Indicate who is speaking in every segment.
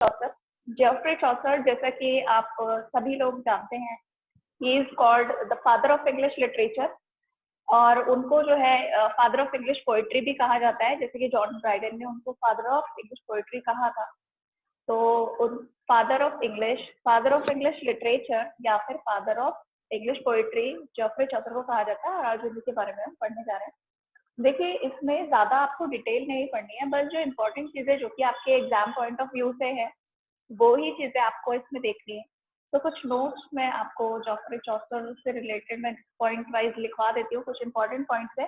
Speaker 1: Chaucer. Jeffrey Chaucer, जैसा कि आप सभी लोग जानते हैं, he is called the father of English literature, और उनको जो है फादर ऑफ इंग्लिश पोइट्री भी कहा जाता है, जैसे कि जॉन ड्राइडन ने उनको फादर ऑफ इंग्लिश पोइट्री कहा था। तो उन फादर ऑफ इंग्लिश लिटरेचर या फिर father of English poetry Geoffrey Chaucer को कहा जाता है, और आज उन्हीं के बारे में हम पढ़ने जा रहे हैं। देखिए, इसमें ज़्यादा आपको डिटेल नहीं पढ़नी है, बस जो इम्पोर्टेंट चीज़ें जो कि आपके एग्जाम पॉइंट ऑफ व्यू से है, वो ही चीज़ें आपको इसमें देखनी है। तो कुछ नोट्स मैं आपको जेफरी चॉसर से रिलेटेड मैं पॉइंट वाइज लिखवा देती हूँ, कुछ इंपॉर्टेंट पॉइंट्स है,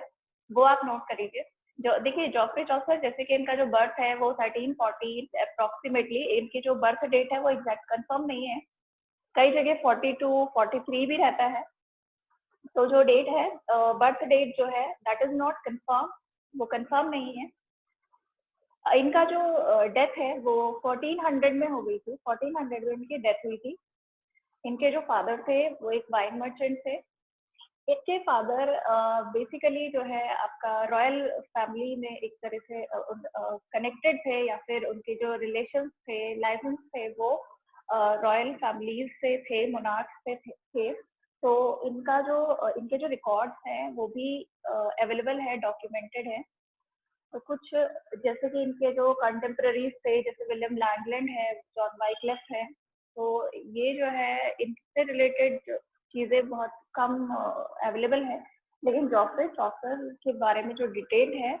Speaker 1: वो आप नोट कर लीजिए। जो देखिए, जेफरी चॉसर, जैसे कि इनका जो बर्थ है वो 1340 अप्रॉक्सीमेटली, इनकी जो बर्थ डेट है वो एग्जैक्ट कंफर्म नहीं है, कई जगह 42, 43 भी रहता है। तो जो डेट है, बर्थ डेट जो है, दैट इज नॉट कंफर्म, वो कंफर्म नहीं है। इनका जो डेथ है वो 1400 में हो गई थी, 1400 में इनकी डेथ हुई थी। इनके जो फादर थे वो एक वाइन मर्चेंट थे। इनके फादर बेसिकली जो है आपका रॉयल फैमिली में एक तरह से कनेक्टेड थे, या फिर उनके जो रिलेशंस थे, लाइसेंस थे, वो रॉयल फैमिलीज से थे, मोनार्क्स से थे। तो इनका जो इनके जो रिकॉर्ड्स हैं वो भी अवेलेबल है, डॉक्यूमेंटेड है। तो कुछ जैसे कि इनके जो कंटेम्प्रेरीज थे, जैसे विलियम लैंगलैंड है, जॉन वाइक्लिफ है, तो ये जो है इनसे रिलेटेड चीज़ें बहुत कम अवेलेबल है। लेकिन जेफरी चॉसर के बारे में जो डिटेल है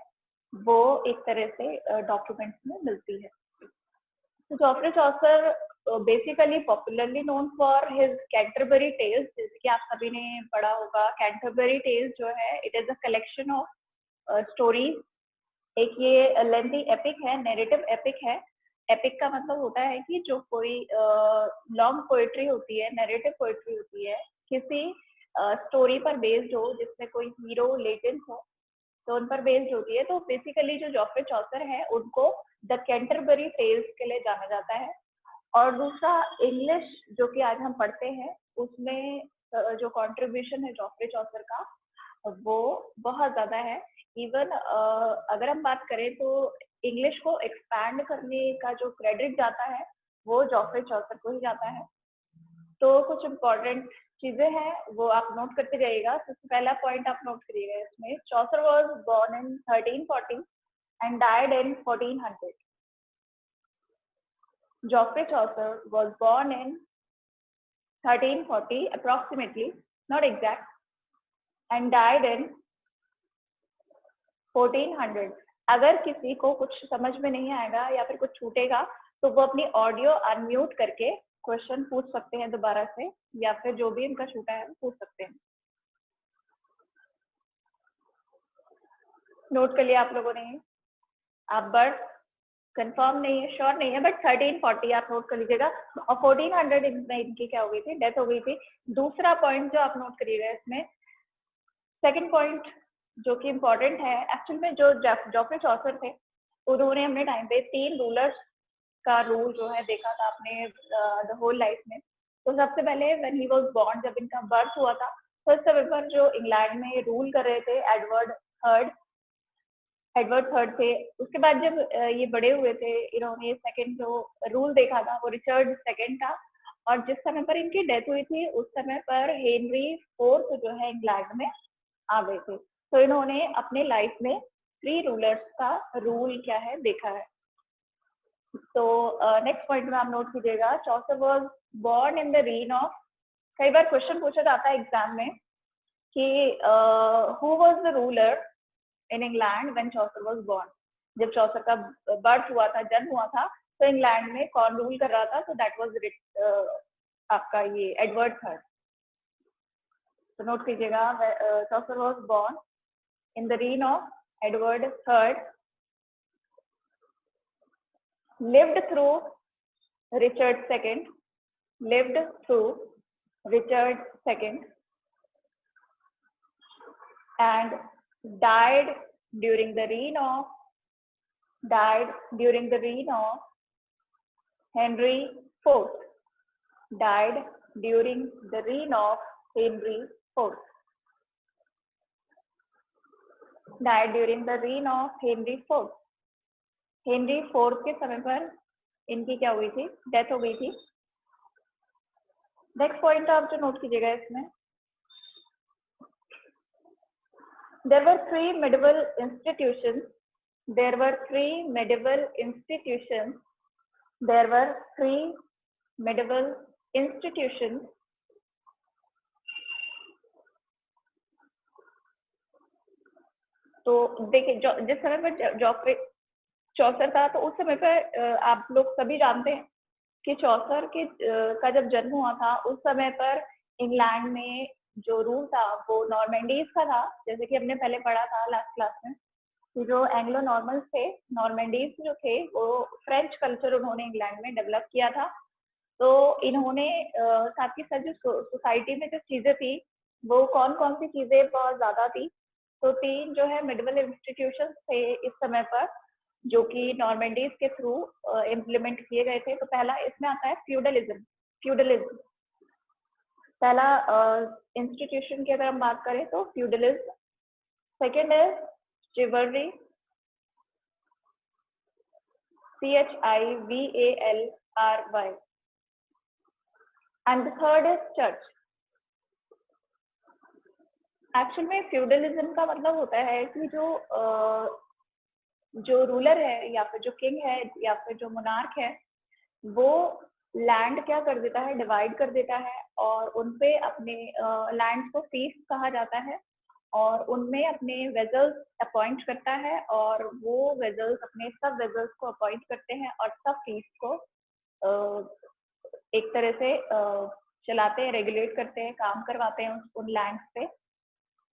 Speaker 1: वो एक तरह से डॉक्यूमेंट्स में मिलती है। तो Geoffrey Chaucer basically popularly known for his Canterbury Tales, जैसे कि आप सभी ने पढ़ा होगा। कैंटरबरी टेल्स जो है, it is a collection of stories. एक ये लेंथी एपिक है, नैरेटिव एपिक है। एपिक का मतलब होता है कि जो कोई लॉन्ग पोएट्री होती है, नैरेटिव पोएट्री होती है, किसी स्टोरी पर बेस्ड हो, जिसमें कोई हीरो लेजेंड हो, तो उन पर बेस्ड होती है। तो बेसिकली जो जेफरी चॉसर है उनको द कैंटरबरी टेल्स के लिए जाना जाता है। और दूसरा, इंग्लिश जो कि आज हम पढ़ते हैं, उसमें जो कंट्रीब्यूशन है जेफरी चॉसर का, वो बहुत ज़्यादा है। इवन अगर हम बात करें तो इंग्लिश को एक्सपैंड करने का जो क्रेडिट जाता है वो जेफरी चॉसर को ही जाता है। तो कुछ इम्पोर्टेंट चीज़ें हैं वो आप नोट करते जाइएगा। सबसे पहला पॉइंट आप नोट करिएगा इसमें, Chaucer was born in 1340 and died in 1400। Geoffrey Chaucer was born in 1340 approximately, not exact, and died in 1400। अगर किसी को कुछ समझ में नहीं आएगा या फिर कुछ छूटेगा तो वो अपनी ऑडियो अनम्यूट करके क्वेश्चन पूछ सकते हैं दोबारा से, या फिर जो भी इनका छूटा है वो पूछ सकते हैं। नोट कर लिया आप लोगों ने? आप बर्थ कंफर्म नहीं है, श्योर नहीं है, बट 1340 आप नोट कर लीजिएगा। और 1400 में इनकी क्या हो गई थी, डेथ हो गई थी। दूसरा पॉइंट जो आप नोट करिएगा इसमें, सेकंड पॉइंट जो कि इम्पोर्टेंट है, एक्चुअल में जो जेफरी चॉसर थे, उन्होंने अपने टाइम पे 3 रूलर्स का रूल जो है देखा था अपने द होल लाइफ में। तो सबसे पहले व्हेन ही वाज बॉर्न, जब इनका बर्थ हुआ था, तो इस समय पर जो इंग्लैंड में रूल कर रहे थे एडवर्ड थर्ड थे। उसके बाद जब ये बड़े हुए थे, इन्होंने सेकंड जो रूल देखा था वो रिचर्ड सेकंड था। और जिस समय पर इनकी डेथ हुई थी उस समय पर हेनरी फोर्थ जो है इंग्लैंड में आ गए थे। तो इन्होंने अपने लाइफ में 3 रूलर्स का रूल क्या है देखा है। तो नेक्स्ट पॉइंट में आप नोट कीजिएगा, Chaucer was born in the reign of. कई बार क्वेश्चन पूछा जाता है एग्जाम में कि who was the ruler in England when Chaucer was born. जब चॉसर का बर्थ हुआ था, जन्म हुआ था, तो इंग्लैंड में कौन रूल कर रहा था? तो दैट वाज आपका ये एडवर्ड थर्ड। तो नोट कीजिएगा, Chaucer was born in the reign of Edward III, lived through Richard II, lived through Richard II, and died during the reign of Henry IV, died during the reign of Henry IV, died during the reign of Henry IV। Henry fourth के समय पर इनकी क्या हुई थी, death हो गई थी। नेक्स्ट पॉइंट आप जो नोट कीजिएगा इसमें, there were three medieval institutions, there were three medieval institutions, there were three medieval institutions तो देखिए जिस समय पर जॉफरी चौसर था तो उस समय पर आप लोग सभी जानते हैं कि चौसर के का जब जन्म हुआ था उस समय पर इंग्लैंड में जो रूल था वो नॉर्मेंडीज का था, जैसे कि हमने पहले पढ़ा था लास्ट क्लास में कि जो एंग्लो नॉर्मल्स थे, नॉर्मेंडीज जो थे वो फ्रेंच कल्चर उन्होंने इंग्लैंड में डेवलप किया था। तो इन्होंने साथ ही साथ जो सोसाइटी में जो चीजें थी वो कौन कौन सी चीजें बहुत ज्यादा थी, तो तीन जो है मिडवल इंस्टीट्यूशन थे इस समय पर जो कि नॉर्मेंडीज के थ्रू इम्प्लीमेंट किए गए थे। तो पहला इसमें आता है फ्यूडलिज्म। फ्यूडलिज्म पहला इंस्टीट्यूशन की अगर हम बात करें तो फ्यूडलिज्म। सेकेंड है चिवलरी, CHIVALRY, and the third is church. Actual में फ्यूडलिज्म का मतलब होता है कि जो रूलर है या फिर जो किंग है या फिर जो मोनार्क है वो लैंड क्या कर देता है, डिवाइड कर देता है और उनपे अपने लैंड को फीस कहा जाता है और उनमें अपने वेजल्स अपॉइंट करता है और वो वेजल्स अपने सब वेजल्स को अपॉइंट करते हैं और सब फीस को एक तरह से चलाते हैं, रेगुलेट करते हैं, काम करवाते हैं उन लैंड पे।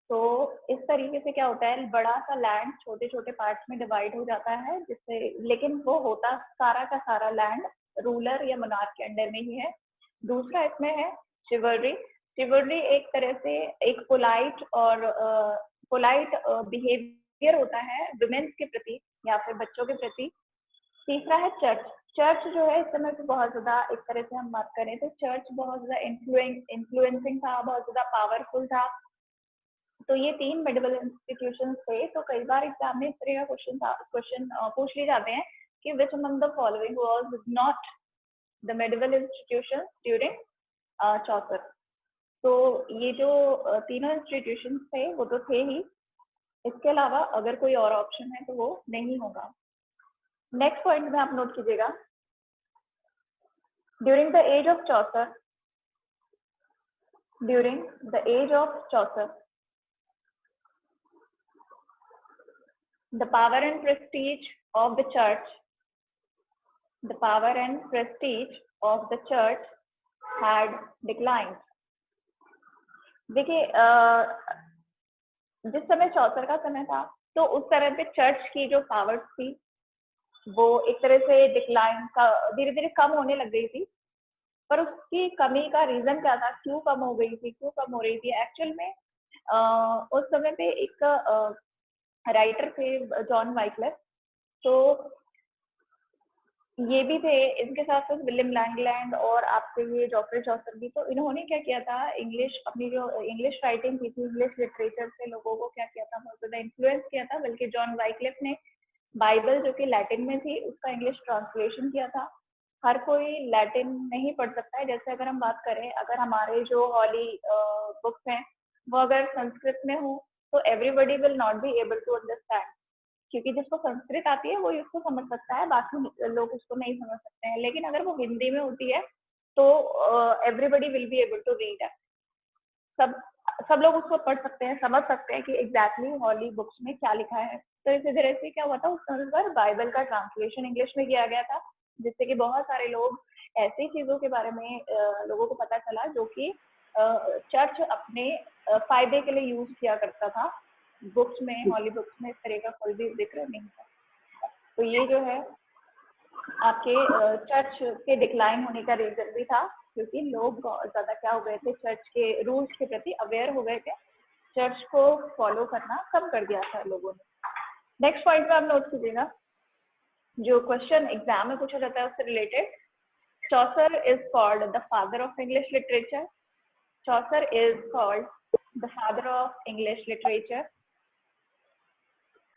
Speaker 1: तो इस तरीके से क्या होता है, बड़ा सा लैंड छोटे छोटे पार्ट्स में डिवाइड हो जाता है जिससे, लेकिन वो होता सारा का सारा लैंड रूलर या मोनार्क के अंडर में ही है। दूसरा इसमें है चिवलरी। चिवलरी एक तरह से एक पोलाइट बिहेवियर होता है वुमेन्स के प्रति या फिर बच्चों के प्रति। तीसरा है चर्च। चर्च जो है इस समय पे बहुत ज्यादा, एक तरह से हम बात करें तो चर्च बहुत ज्यादा इन्फ्लुएंसिंग था, बहुत ज्यादा पावरफुल था। तो ये तीन मेडिकल इंस्टीट्यूशन थे। तो कई बार एग्जाम में इस तरह का क्वेश्चन पूछ लिए जाते हैं कि which among the following was not the medical institution during Chaucer. तो ये जो तीनों इंस्टीट्यूशन थे वो तो थे ही, इसके अलावा अगर कोई और ऑप्शन है तो वो नहीं होगा। नेक्स्ट पॉइंट में आप नोट कीजिएगा, during the age of Chaucer, during the age of Chaucer the power and prestige of the church, the power and prestige of the church had declined. देखिए जिस समय चौसर का समय था तो उस समय पे चर्च की जो पावर्स थी वो एक तरह से डिक्लाइन का धीरे धीरे कम होने लग गई थी। पर उसकी कमी का रीजन क्या था, क्यों कम हो गई थी, क्यों कम हो रही थी? एक्चुअल में उस समय पे एक राइटर थे जॉन वाइक्लिफ, तो ये भी थे, इनके साथ साथ विलियम लैंगलैंड और आपके ये जॉफरी चौसर भी। तो इन्होंने क्या किया था, इंग्लिश, अपनी जो इंग्लिश राइटिंग की थी, इंग्लिश लिटरेचर से लोगों को क्या किया था, बहुत ज्यादा इन्फ्लुएंस किया था। बल्कि जॉन वाइक्लिफ ने बाइबल जो कि लैटिन में थी उसका इंग्लिश ट्रांसलेशन किया था। हर कोई लैटिन नहीं पढ़ सकता है। जैसे अगर हम बात करें, अगर हमारे जो हॉली बुक्स हैं वो अगर संस्कृत में हो तो everybody will not be able to understand, क्योंकि जिसको संस्कृत आती है वो उसको समझ सकता है, बाकी लोग उसको नहीं समझ सकते हैं। लेकिन अगर वो हिंदी में होती है तो everybody will be able to read है, सब लोग उसको पढ़ सकते हैं, समझ सकते हैं कि एग्जैक्टली हॉली बुक्स में क्या लिखा है। तो इसी तरह से क्या हुआ था, उस समय पर बाइबल का ट्रांसलेशन इंग्लिश में किया गया था, जिससे कि बहुत सारे लोग ऐसी चीजों के बारे में लोगों को पता चला जो कि चर्च अपने फायदे के लिए यूज किया करता था। बुक्स में, हॉली बुक्स में इस तरह का कोई भी जिक्र नहीं था। तो ये जो है आपके चर्च के डिक्लाइन होने का रीजन भी था, क्योंकि लोग ज्यादा क्या हो गए थे, चर्च के रूल्स के प्रति अवेयर हो गए थे, चर्च को फॉलो करना कम कर दिया था लोगों ने। नेक्स्ट पॉइंट में आप नोट कीजिएगा, जो क्वेश्चन एग्जाम में पूछा जाता है उससे related, Chaucer is called the father of English literature. Chaucer is called the father of English literature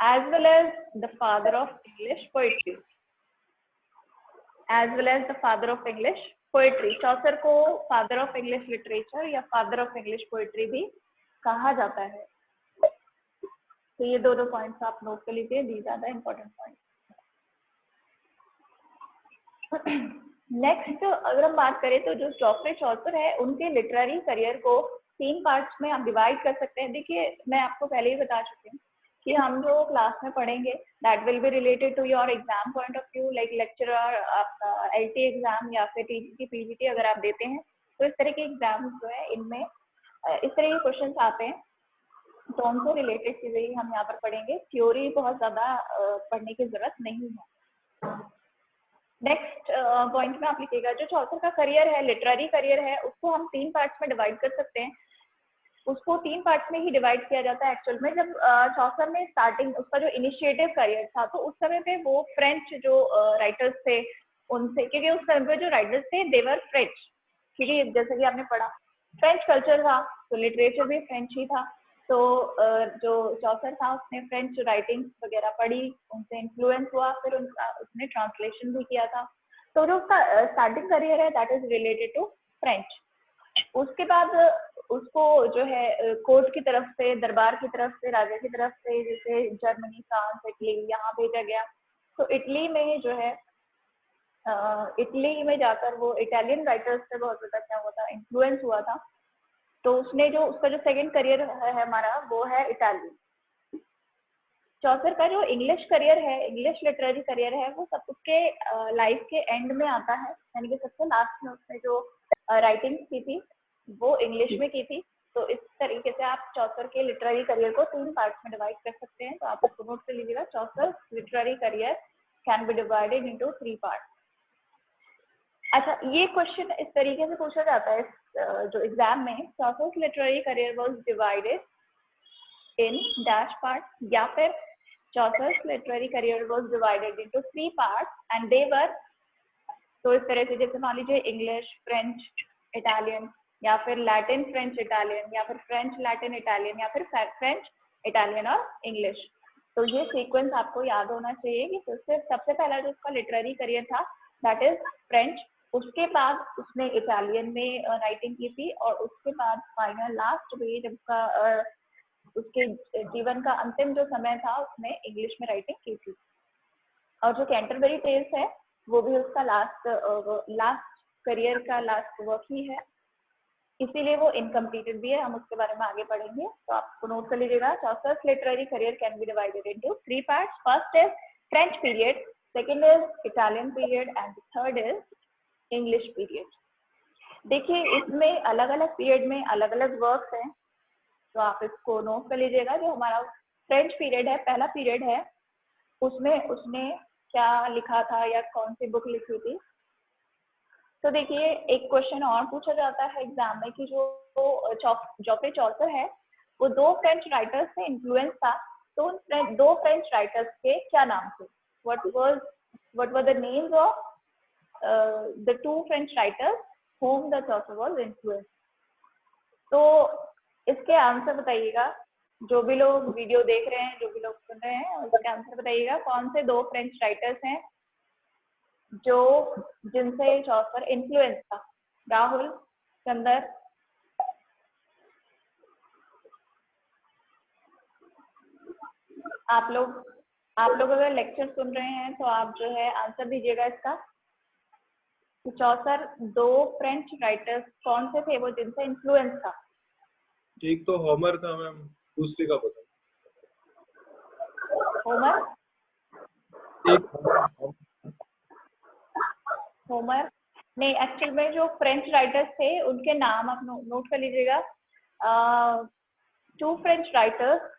Speaker 1: as well as the father of English poetry, as well as the father of English poetry. Chaucer को father of English literature या father of English poetry भी कहा जाता है। तो ये दो points आप नोट कर लीजिए, these are the important point. Next अगर हम बात करें तो जो जॉफ्रे चौसर है उनके लिटरेरी करियर को 3 पार्ट्स में आप डिवाइड कर सकते हैं। देखिए मैं आपको पहले ही बता चुकी हूँ कि हम जो क्लास में पढ़ेंगे that will be related to your exam point of view, like lecturer, आपका एलटी एग्जाम या फिर टीजीटी पीजीटी अगर आप देते हैं तो इस तरह के एग्जाम जो है इनमें इस तरह के क्वेश्चन आते हैं, तो उनसे रिलेटेड चीजें ही हम यहाँ पर पढ़ेंगे। थ्योरी बहुत ज्यादा पढ़ने की जरूरत नहीं है। नेक्स्ट पॉइंट में आप लिखिएगा, जो चौसर का करियर है, लिटरेरी करियर है, उसको हम 3 पार्ट्स में डिवाइड कर सकते हैं। उसको 3 पार्ट्स में ही डिवाइड किया जाता है एक्चुअल में। जब चौसर में स्टार्टिंग उसका जो इनिशिएटिव करियर था तो उस समय पे वो फ्रेंच जो राइटर्स थे उनसे, क्योंकि उस समय पे जो राइटर्स थे देवर फ्रेंच, क्योंकि जैसे कि आपने पढ़ा फ्रेंच कल्चर था तो लिटरेचर भी फ्रेंच ही था। तो जो चौसर था उसने फ्रेंच राइटिंग वगैरह पढ़ी, उनसे इन्फ्लुएंस हुआ, फिर उसने ट्रांसलेशन भी किया था। तो जो उसका स्टार्टिंग करियर है that is related to French. उसके बाद उसको जो है कोर्ट की तरफ से, दरबार की तरफ से, राजा की तरफ से, जैसे जर्मनी, फ्रांस, इटली, यहाँ भेजा गया। तो इटली में जो है इटली में जाकर वो इटालियन राइटर्स से बहुत ज्यादा क्या हुआ था, इन्फ्लुएंस हुआ था। तो उसने जो उसका जो सेकंड करियर है हमारा वो है इटालियन। चौसर का जो इंग्लिश करियर है, इंग्लिश लिटरेरी करियर है, वो सब उसके लाइफ के एंड में आता है, यानी कि सबसे लास्ट में उसने जो राइटिंग की थी वो इंग्लिश में की थी। तो इस तरीके से आप चौसर के लिटरेरी करियर को 3 पार्ट्स में डिवाइड कर सकते हैं। तो आप इसको नोट कर लीजिएगा, Chaucer literary career can be divided into 3 parts. अच्छा, ये क्वेश्चन इस तरीके से पूछा जाता है जो एग्जाम में, Chaucer literary career was divided in dash part, या फिर Chaucer literary career was divided into 3 parts and they were. तो इस तरह से जैसे मान लीजिए इंग्लिश, फ्रेंच, इटालियन, या फिर लैटिन, फ्रेंच, इटालियन, या फिर फ्रेंच, लैटिन, इटालियन, या फिर फ्रेंच, इटालियन और इंग्लिश। तो ये सीक्वेंस आपको याद होना चाहिए कि सबसे पहला जो उसका लिटरेरी करियर था दैट इज फ्रेंच, उसके बाद उसने इटालियन में राइटिंग की थी, और उसके बाद फाइनल लास्ट में जब उसके जीवन का अंतिम जो समय था उसने इंग्लिश में राइटिंग की थी। और जो कैंटरबरी टेल्स है वो भी उसका लास्ट करियर का लास्ट वर्क ही है, इसीलिए वो इनकम्प्लीटेड भी है, हम उसके बारे में आगे पढ़ेंगे। तो आपको नोट कर लीजिएगा, Chaucer literary career can be divided into 3 parts. First is French period, second is Italian period and third is English period. देखिए इसमें अलग अलग पीरियड में अलग अलग वर्क्स हैं, तो आप इसको नोट कर लीजिएगा। जो हमारा फ्रेंच पीरियड है, पहला पीरियड है, उसमें उसने क्या लिखा था या कौन सी बुक लिखी थी। तो देखिए एक क्वेश्चन और पूछा जाता है एग्जाम में कि जो जॉफ्रे चौसर है वो 2 फ्रेंच राइटर्स से इन्फ्लुएंस था, तो उन 2 फ्रेंच राइटर्स के क्या नाम थे? what were the names of the 2 French writers whom the Chaucer was influenced? तो इसके आंसर बताइएगा, जो भी लोग वीडियो देख रहे हैं, जो भी लोग सुन रहे हैं, उसके आंसर बताइएगा कौन से 2 फ्रेंच राइटर्स हैं जो जिनसे चौसर इन्फ्लुएंस था। राहुल, चंदर, आप लोग अगर लेक्चर सुन रहे हैं तो आप जो है आंसर दीजिएगा इसका। तो चौसर 2 फ्रेंच राइटर्स कौन से थे वो जिनसे इन्फ्लुएंस था?
Speaker 2: एक तो होमर था मैम, दूसरे का पता।
Speaker 1: होमर?
Speaker 2: एक
Speaker 1: होमर नहीं, एक्चुअल में जो फ्रेंच राइटर्स थे उनके नाम आप नोट कर लीजिएगा। 2 फ्रेंच राइटर्स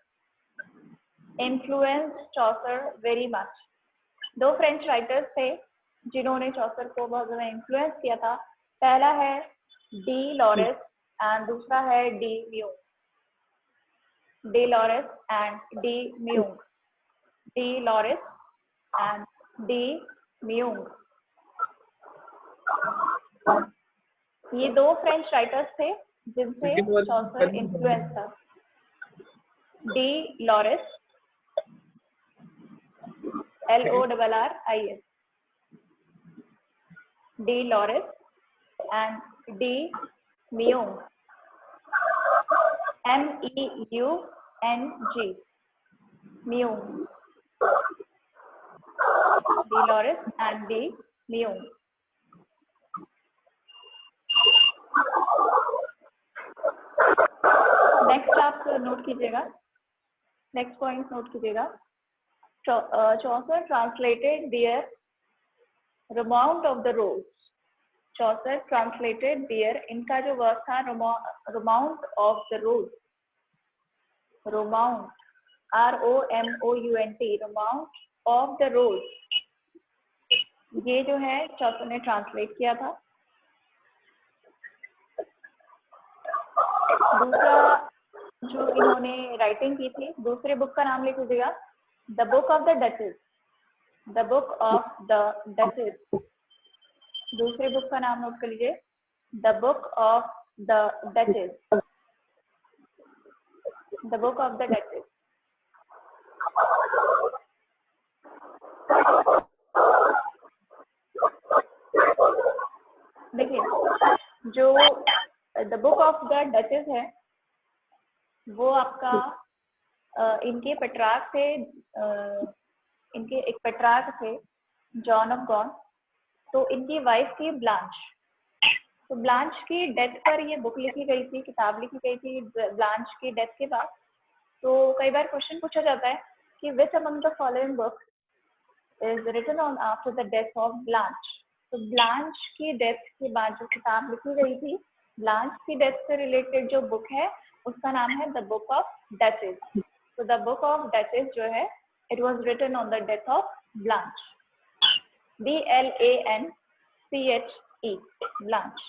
Speaker 1: इन्फ्लुएंस चौसर वेरी मच। 2 फ्रेंच राइटर्स थे जिन्होंने चौसर को बहुत ज्यादा इन्फ्लुएंस किया था। पहला है डी लॉरेस एंड दूसरा है D Mueang. D Laureus and D Mueang. D Laureus and D Mueang, ये 2 फ्रेंच राइटर्स थे जिनसे चौसर इन्फ्लुएंस था। D Laureus, LORRIS, D. Loris, and D. Meung. M-E-U-N-G. Meung. D. Loris and D. Meung. Next आप note कीजिएगा, next point note कीजिएगा. Chaucer translated their Romaunt of the Rose. Chaucer translated their, इनका जो work था Romaunt of the Rose. Romaunt, R-O-M-O-U-N-T, Romaunt of the Rose. ये जो है चौसर ने ट्रांसलेट किया था. दूसरा जो इन्होंने राइटिंग की थी, दूसरे बुक का नाम लिख लीजिएगा, the book of the duchess. The book of the duchess. दूसरे बुक का नाम नोट कर लीजिए, the book of the duchess. The book of the duchess. देखिए, जो the book of the duchess है वो आपका इनके पेट्रार्क थे, इनके एक पेट्रार्क थे जॉन ऑफ गॉन. तो इनकी वाइफ थी ब्लांच. तो ब्लांच की डेथ पर ये बुक लिखी गई थी, किताब लिखी गई थी ब्लांच की डेथ के बाद. तो कई बार क्वेश्चन पूछा जाता है कि which among the following book is written on after the death of Blanche. तो ब्लांच की डेथ के बाद जो किताब लिखी गई थी, ब्लांच की डेथ से रिलेटेड जो बुक है उसका नाम है द बुक ऑफ डचेस. तो द बुक ऑफ डचेस जो है, it was written on the death of Blanche. B-L-A-N-C-H-E, Blanche.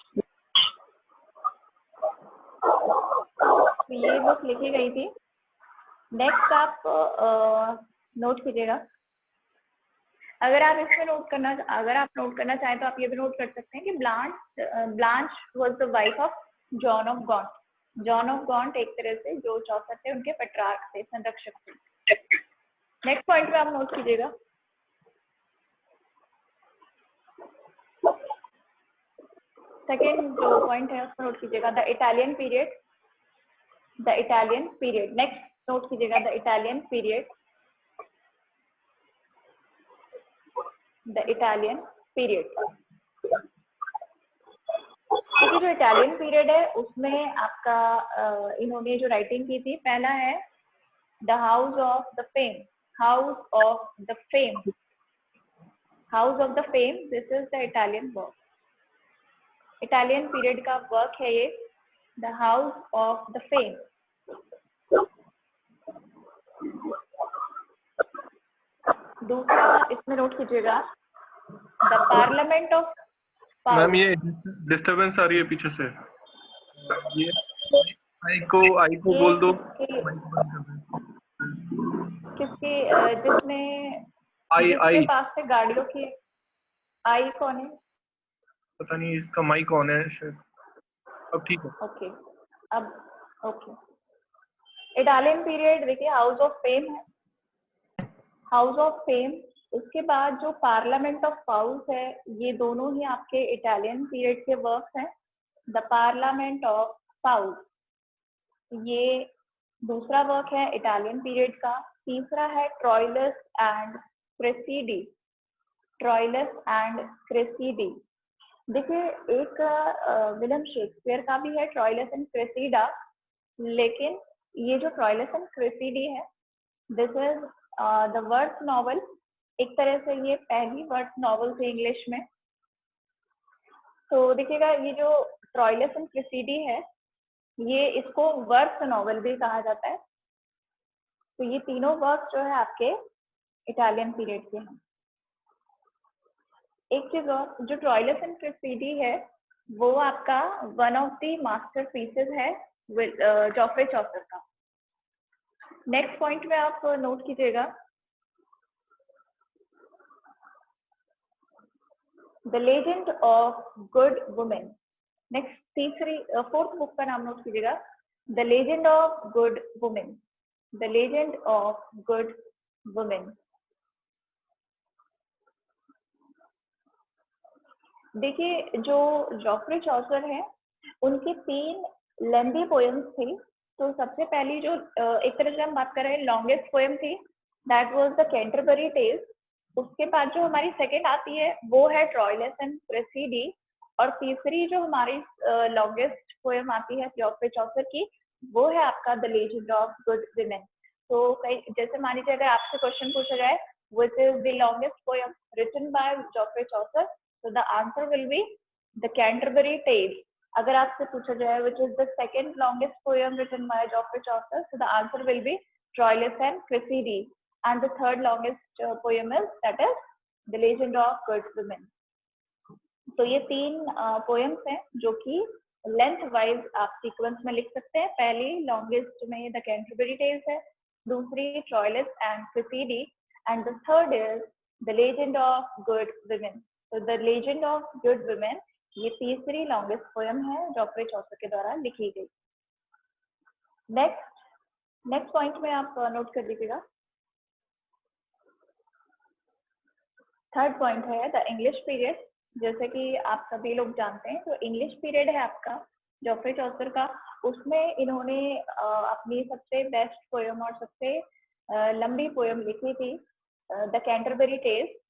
Speaker 1: तो ये बुक लिखी गई थी. नेक्स्ट आप नोट कीजिएगा. अगर आप इसमें नोट करना चाहें तो आप ये भी नोट कर सकते हैं कि Blanche was the wife of John of Gaunt. John of Gaunt एक तरह से जो चौसर थे उनके पेट्रार्क थे, संरक्षक थे. नेक्स्ट पॉइंट पे आप नोट कीजिएगा. सेकेंड जो पॉइंट है उसको नोट कीजिएगा, the Italian period. The Italian period. Next note कीजिएगा, the Italian period. The Italian period. क्योंकि जो इटालियन पीरियड है उसमें आपका इन्होंने जो राइटिंग की थी, पहला है the house of the fame. House of the fame. House of the fame, this is the Italian work. Italian period का वर्क है ये, the house of the fame. दूसरा इसमें नोट कीजिएगा, द पार्लियामेंट ऑफ.
Speaker 2: मैम ये disturbance आ रही है पीछे से. ये आई को बोल दो.
Speaker 1: किसकी जिसमें
Speaker 2: आई
Speaker 1: पास से गाड़ियों की आई कौन है?
Speaker 2: पता नहीं, इसका माइक ऑन है शायद. अब ठीक है.
Speaker 1: ओके, अब ओके. इटालियन पीरियड देखिए, हाउस ऑफ फेम है, हाउस ऑफ फेम. उसके बाद जो पार्लियामेंट ऑफ पाउस है, ये दोनों ही आपके इटालियन पीरियड के वर्क्स हैं. द पार्लियामेंट ऑफ पाउस, ये दूसरा वर्क है इटालियन पीरियड का. तीसरा है Troilus and Criseyde. Troilus and Criseyde. देखिए, एक विलियम शेक्सपियर का भी है ट्रोइलस एंड क्रेसिडा, लेकिन ये जो ट्रोइलस एंड क्रेसिडी है, this is the worth novel. एक तरह से ये पहली वर्थ नॉवल थी इंग्लिश में. तो देखिएगा, ये जो ट्रोइलस एंड क्रेसिडी है, ये इसको वर्थ नॉवल भी कहा जाता है. तो ये तीनों वर्क जो है आपके इटालियन पीरियड के हैं. एक चीज और, जो ट्रोइलस एंड क्रेसिडी है वो आपका वन ऑफ द मास्टरपीसेस है जॉफ्रे चौसर का. नेक्स्ट पॉइंट में आप नोट कीजिएगा, the legend of good women. Next fourth book का नाम नोट कीजिएगा, the legend of good women. The legend of good women. देखिए जो जॉफ्रे चौसर है उनकी 3 लेंदी पोएम्स थी। तो सबसे पहली जो एक तरह से हम बात कर रहे हैं लॉन्गेस्ट पोएम थी, that was the Canterbury Tales. उसके बाद जो हमारी सेकंड आती है वो है ट्रॉयलस एंड क्रेसिडी, और तीसरी जो हमारी लॉन्गेस्ट पोएम आती है जॉफ्रे चौसर की वो है आपका the legend of good women. तो कई जैसे मान लीजिए अगर आपसे क्वेश्चन पूछा जाए which is the longest poem written by Geoffrey Chaucer, so the answer will be the Canterbury Tales. अगर आपसे पूछा जाए which is the second longest poem written by Geoffrey Chaucer, so the answer will be Troilus and Cressida, and the third longest poem is that is The Legend of Good Women. तो ये 3 poems हैं जो कि length wise आप sequence में लिख सकते हैं। पहली लॉन्गेस्ट में द कैंटरबरी टेल्स है, दूसरी Troilus and Criseyde, and the third is the legend of good women. तो the legend of good women ये तीसरी लॉन्गेस्ट पोएम है जॉफ्रे चौसर के द्वारा लिखी गई। नेक्स्ट पॉइंट में आप नोट कर लीजिएगा। थर्ड पॉइंट है द इंग्लिश पीरियड। जैसे कि आप सभी लोग जानते हैं तो इंग्लिश पीरियड है आपका जॉफ्रे चौसर का, उसमें इन्होंने अपनी सबसे बेस्ट पोएम और सबसे लंबी पोएम लिखी थी द कैंटरबरी टेल्स।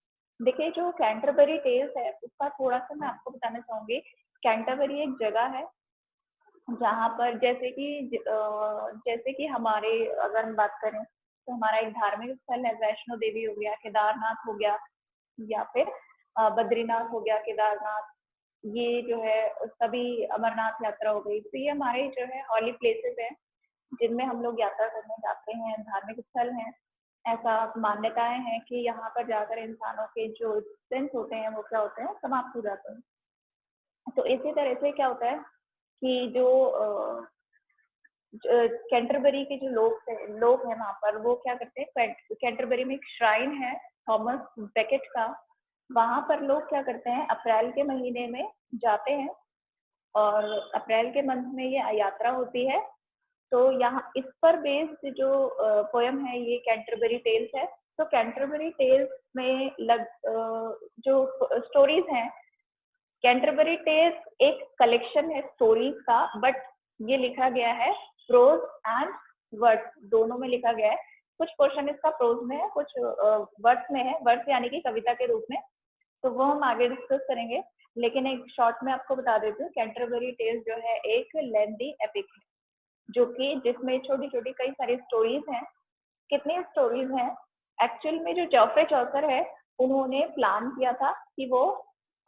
Speaker 1: देखिए जो कैंटरबरी टेल्स है उसका थोड़ा सा मैं आपको बताना चाहूंगी। कैंटरबरी एक जगह है जहाँ पर जैसे कि हमारे अगर हम बात करें तो हमारा एक धार्मिक स्थल है, वैष्णो देवी हो गया, केदारनाथ हो गया, या फिर बद्रीनाथ हो गया, केदारनाथ, ये जो है सभी अमरनाथ यात्रा हो गई। तो ये हमारे जो है हॉली प्लेसेस हैं जिनमें हम लोग यात्रा करने जाते हैं, धार्मिक स्थल हैं। ऐसा मान्यताएं हैं कि यहाँ पर जाकर इंसानों के जो सेंस होते हैं वो क्या होते हैं, समाप्त हो जाते हैं। तो इसी तरह से क्या होता है कि जो कैंटरबरी के जो लोग हैं वहाँ पर वो क्या करते हैं, कैंटरबरी में एक श्राइन है थॉमस बेकेट का, वहाँ पर लोग क्या करते हैं अप्रैल के महीने में जाते हैं और अप्रैल के मंथ में ये यात्रा होती है। तो यहाँ इस पर बेस्ड जो पोएम है ये कैंटरबरी टेल्स है। तो कैंटरबरी टेल्स में जो स्टोरीज हैं, कैंटरबरी टेल्स एक कलेक्शन है स्टोरीज का, बट ये लिखा गया है प्रोज एंड वर्ड्स दोनों में लिखा गया है। कुछ पोर्शन इसका प्रोज में है, कुछ वर्ड्स में है, वर्ड्स यानी कि कविता के रूप में, तो वो हम आगे डिस्कस करेंगे। लेकिन एक शॉर्ट में आपको बता देती हूँ, कैंटरबरी टेल्स जो है एक लेंदी एपिक है जो कि जिसमें छोटी छोटी कई सारी स्टोरीज हैं। कितनी स्टोरीज हैं एक्चुअल में, जो जॉफ्रे चौसर है उन्होंने प्लान किया था कि वो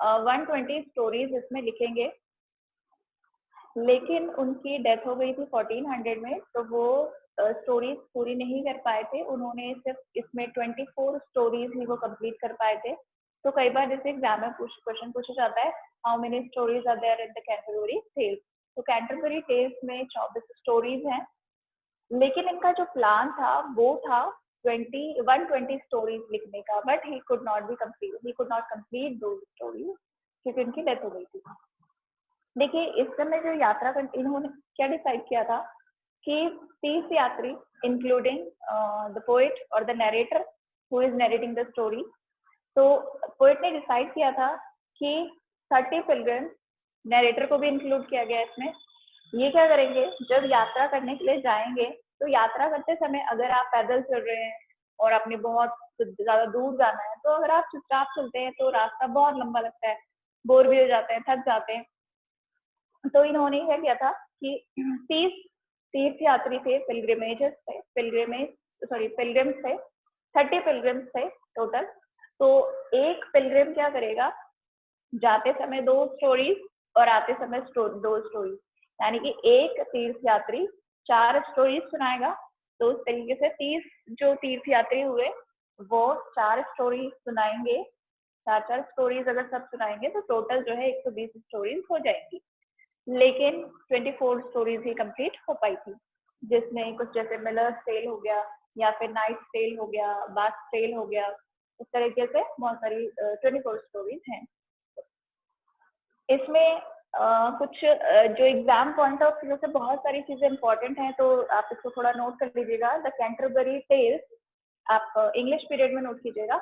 Speaker 1: 120 स्टोरीज इसमें लिखेंगे, लेकिन उनकी डेथ हो गई थी 1400 में, तो वो स्टोरीज पूरी नहीं कर पाए थे। उन्होंने सिर्फ इसमें 24 स्टोरीज ही वो कंप्लीट कर पाए थे। तो कई बार जैसे एग्जाम में क्वेश्चन पूछा जाता है how many stories are there in the Canterbury Tales, तो कैंटरबरी टेल्स में 24 स्टोरीज हैं, लेकिन इनका जो प्लान था वो था 120 स्टोरीज लिखने का, but he could not complete दो स्टोरीज क्योंकि इनकी डेथ हो गई थी। देखिए इस समय जो यात्रा कर इन्होंने क्या डिसाइड किया था कि 30 यात्री इंक्लूडिंग द पोएट और the narrator who is narrating the story, तो पोएट ने डिसाइड किया था कि 30 पिलग्रिम्स, नरेटर को भी इंक्लूड किया गया इसमें। ये क्या करेंगे, जब यात्रा करने के लिए जाएंगे तो यात्रा करते समय अगर आप पैदल चल रहे हैं और आपने बहुत ज्यादा दूर जाना है, तो अगर आप चुपचाप चलते हैं तो रास्ता बहुत लंबा लगता है, बोर भी हो जाते हैं, थक जाते हैं। तो इन्होंने क्या किया था कि 30 तीर्थ यात्री थे, पिलग्रिम्स थे, 30 पिलग्रिम्स थे टोटल। तो एक पिलग्रिम क्या करेगा, जाते समय 2 स्टोरीज और आते समय 2 स्टोरीज, यानी कि एक तीर्थ यात्री 4 स्टोरीज सुनाएगा। तो उस तरीके से 30 जो तीर्थ यात्री हुए वो 4 स्टोरीज सुनाएंगे, 4 स्टोरीज अगर सब सुनाएंगे तो टोटल जो है 120 स्टोरीज हो जाएंगी। लेकिन 24 स्टोरीज ही कंप्लीट हो पाई थी, जिसमें कुछ जैसे मिलर्स टेल हो गया या फिर नाइट टेल हो गया, बाथ टेल हो गया, इस तरीके से बहुत सारी 24 स्टोरीज हैं। इसमें कुछ जो एग्जाम पॉइंट ऑफ व्यू से बहुत सारी चीजें इंपॉर्टेंट हैं, तो आप इसको थोड़ा नोट कर लीजिएगा। द कैंटरबरी टेल्स आप इंग्लिश पीरियड में नोट कीजिएगा।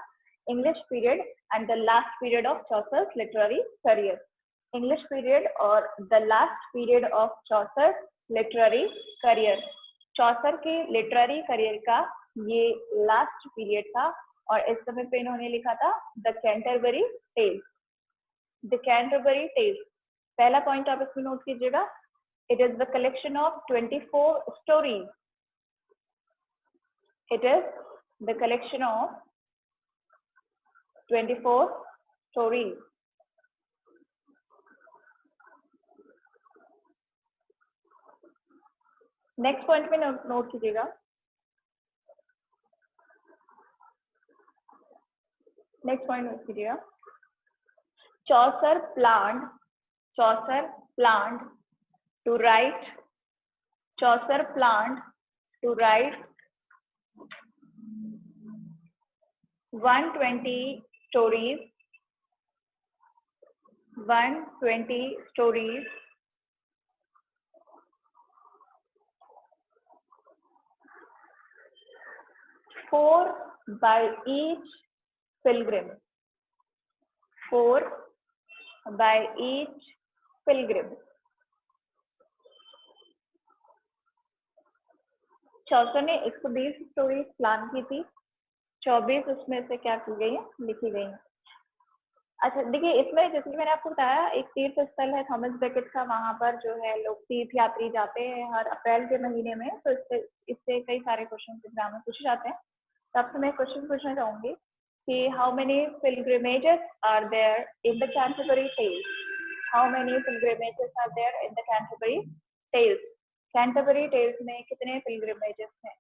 Speaker 1: English period and the last period of Chaucer's literary career. English period और the last period of Chaucer's literary career. चौसर के लिटरेरी करियर का ये लास्ट पीरियड था और इस समय पे इन्होंने लिखा था the Canterbury Tales. The Canterbury Tales, पहला पॉइंट आप इसमें नोट कीजिएगा. It is the collection of 24 stories. It is the collection of 24 stories. Next point में नोट कीजिएगा. नेक्स्ट पॉइंट नोट कीजिएगा. Chaucer planned to write 120 stories 4 by each pilgrim. 4 by each pilgrim. चौसर ने 120 stories plan की थी. 24 उसमें से क्या की गई है, लिखी गई है. अच्छा देखिए, इसमें जैसे कि मैंने आपको बताया एक तीर्थ स्थल है थॉमस बेकेट का. वहां पर जो है लोग तीर्थ यात्री जाते हैं हर अप्रैल के महीने में. तो इससे कई सारे क्वेश्चन एग्जाम में पूछे जाते हैं. तो आपसे मैं क्वेश्चन पूछना चाहूंगी कि how many pilgrimages are there in the Canterbury tales. How many pilgrimages are there in the Canterbury tales. Canterbury tales में कितने पिलग्रिमेजेस हैं?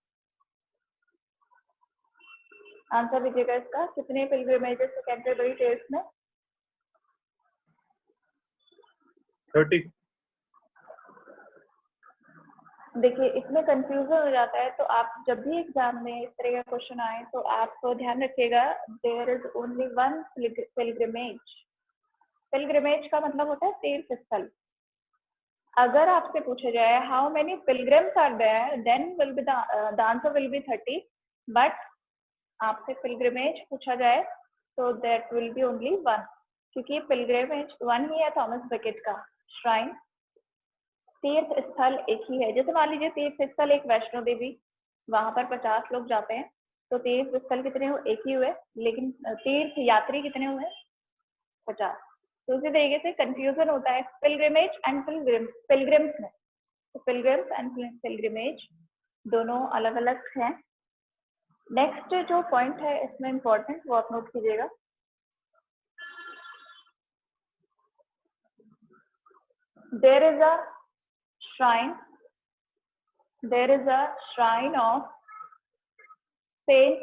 Speaker 1: आंसर दीजिएगा इसका. कितने पिलग्रिमेजेस है कैंटरबरी टेल्स में?
Speaker 2: 30.
Speaker 1: देखिए इसमें कंफ्यूजन हो जाता है. तो आप जब भी एग्जाम में इस तरह का क्वेश्चन आए तो आप ध्यान रखिएगा there is only one pilgrimage. Pilgrimage का मतलब होता है तीर्थ स्थल. अगर आपसे पूछा जाए how many pilgrims are there then will be the answer will be 30. But आपसे पिलग्रिमेज पूछा जाए तो दैट विल बी ओनली 1, क्योंकि पिलग्रिमेज 1 ही है थॉमस बेकेट का. श्राइन तीर्थ स्थल एक ही है. जैसे मान लीजिए तीर्थ स्थल एक वैष्णो देवी, वहां पर 50 लोग जाते हैं. तो तीर्थ स्थल कितने हुए? एक ही हुए. लेकिन तीर्थ यात्री कितने हुए? 50. तो उसी तरीके से कंफ्यूजन होता है पिलग्रिमेज एंड पिलग्रिम्स में. तो पिलग्रिम्स एंड पिलग्रिमेज दोनों अलग अलग हैं. नेक्स्ट जो पॉइंट है इसमें इंपॉर्टेंट वो आप नोट कीजिएगा. There is a shrine of Saint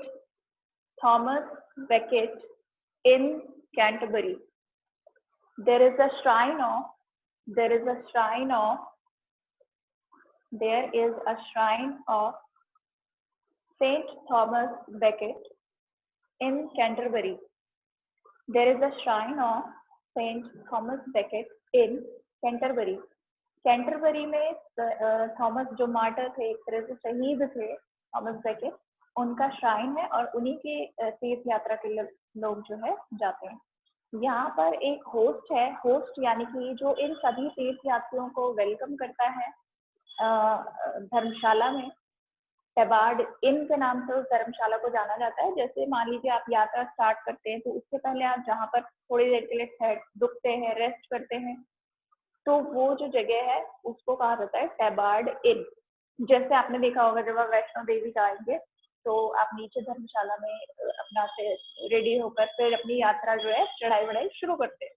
Speaker 1: Thomas Becket in Canterbury. There is a shrine of Saint Thomas Becket in Canterbury. There is a shrine of Saint Thomas Becket in Canterbury. Canterbury में Thomas जो martyr थे, एक तरह से शहीद थे Thomas Beckett, उनका shrine है और उन्हीं की तीर्थ यात्रा के लोग जो है जाते हैं. यहाँ पर एक होस्ट है. होस्ट यानी कि जो इन सभी तीर्थ यात्रियों को वेलकम करता है धर्मशाला में. टेबार्ड इन के नाम से उस धर्मशाला को जाना जाता है. जैसे मान लीजिए आप यात्रा स्टार्ट करते हैं तो उससे पहले आप जहाँ पर थोड़ी देर के लिए रुकते हैं, रेस्ट करते हैं, तो वो जो जगह है उसको कहा जाता है टेबार्ड इन. जैसे आपने देखा होगा जब आप वैष्णो देवी जाएंगे तो आप नीचे धर्मशाला में अपना से रेडी होकर फिर अपनी यात्रा जो है चढ़ाई वढ़ाई शुरू करते हैं.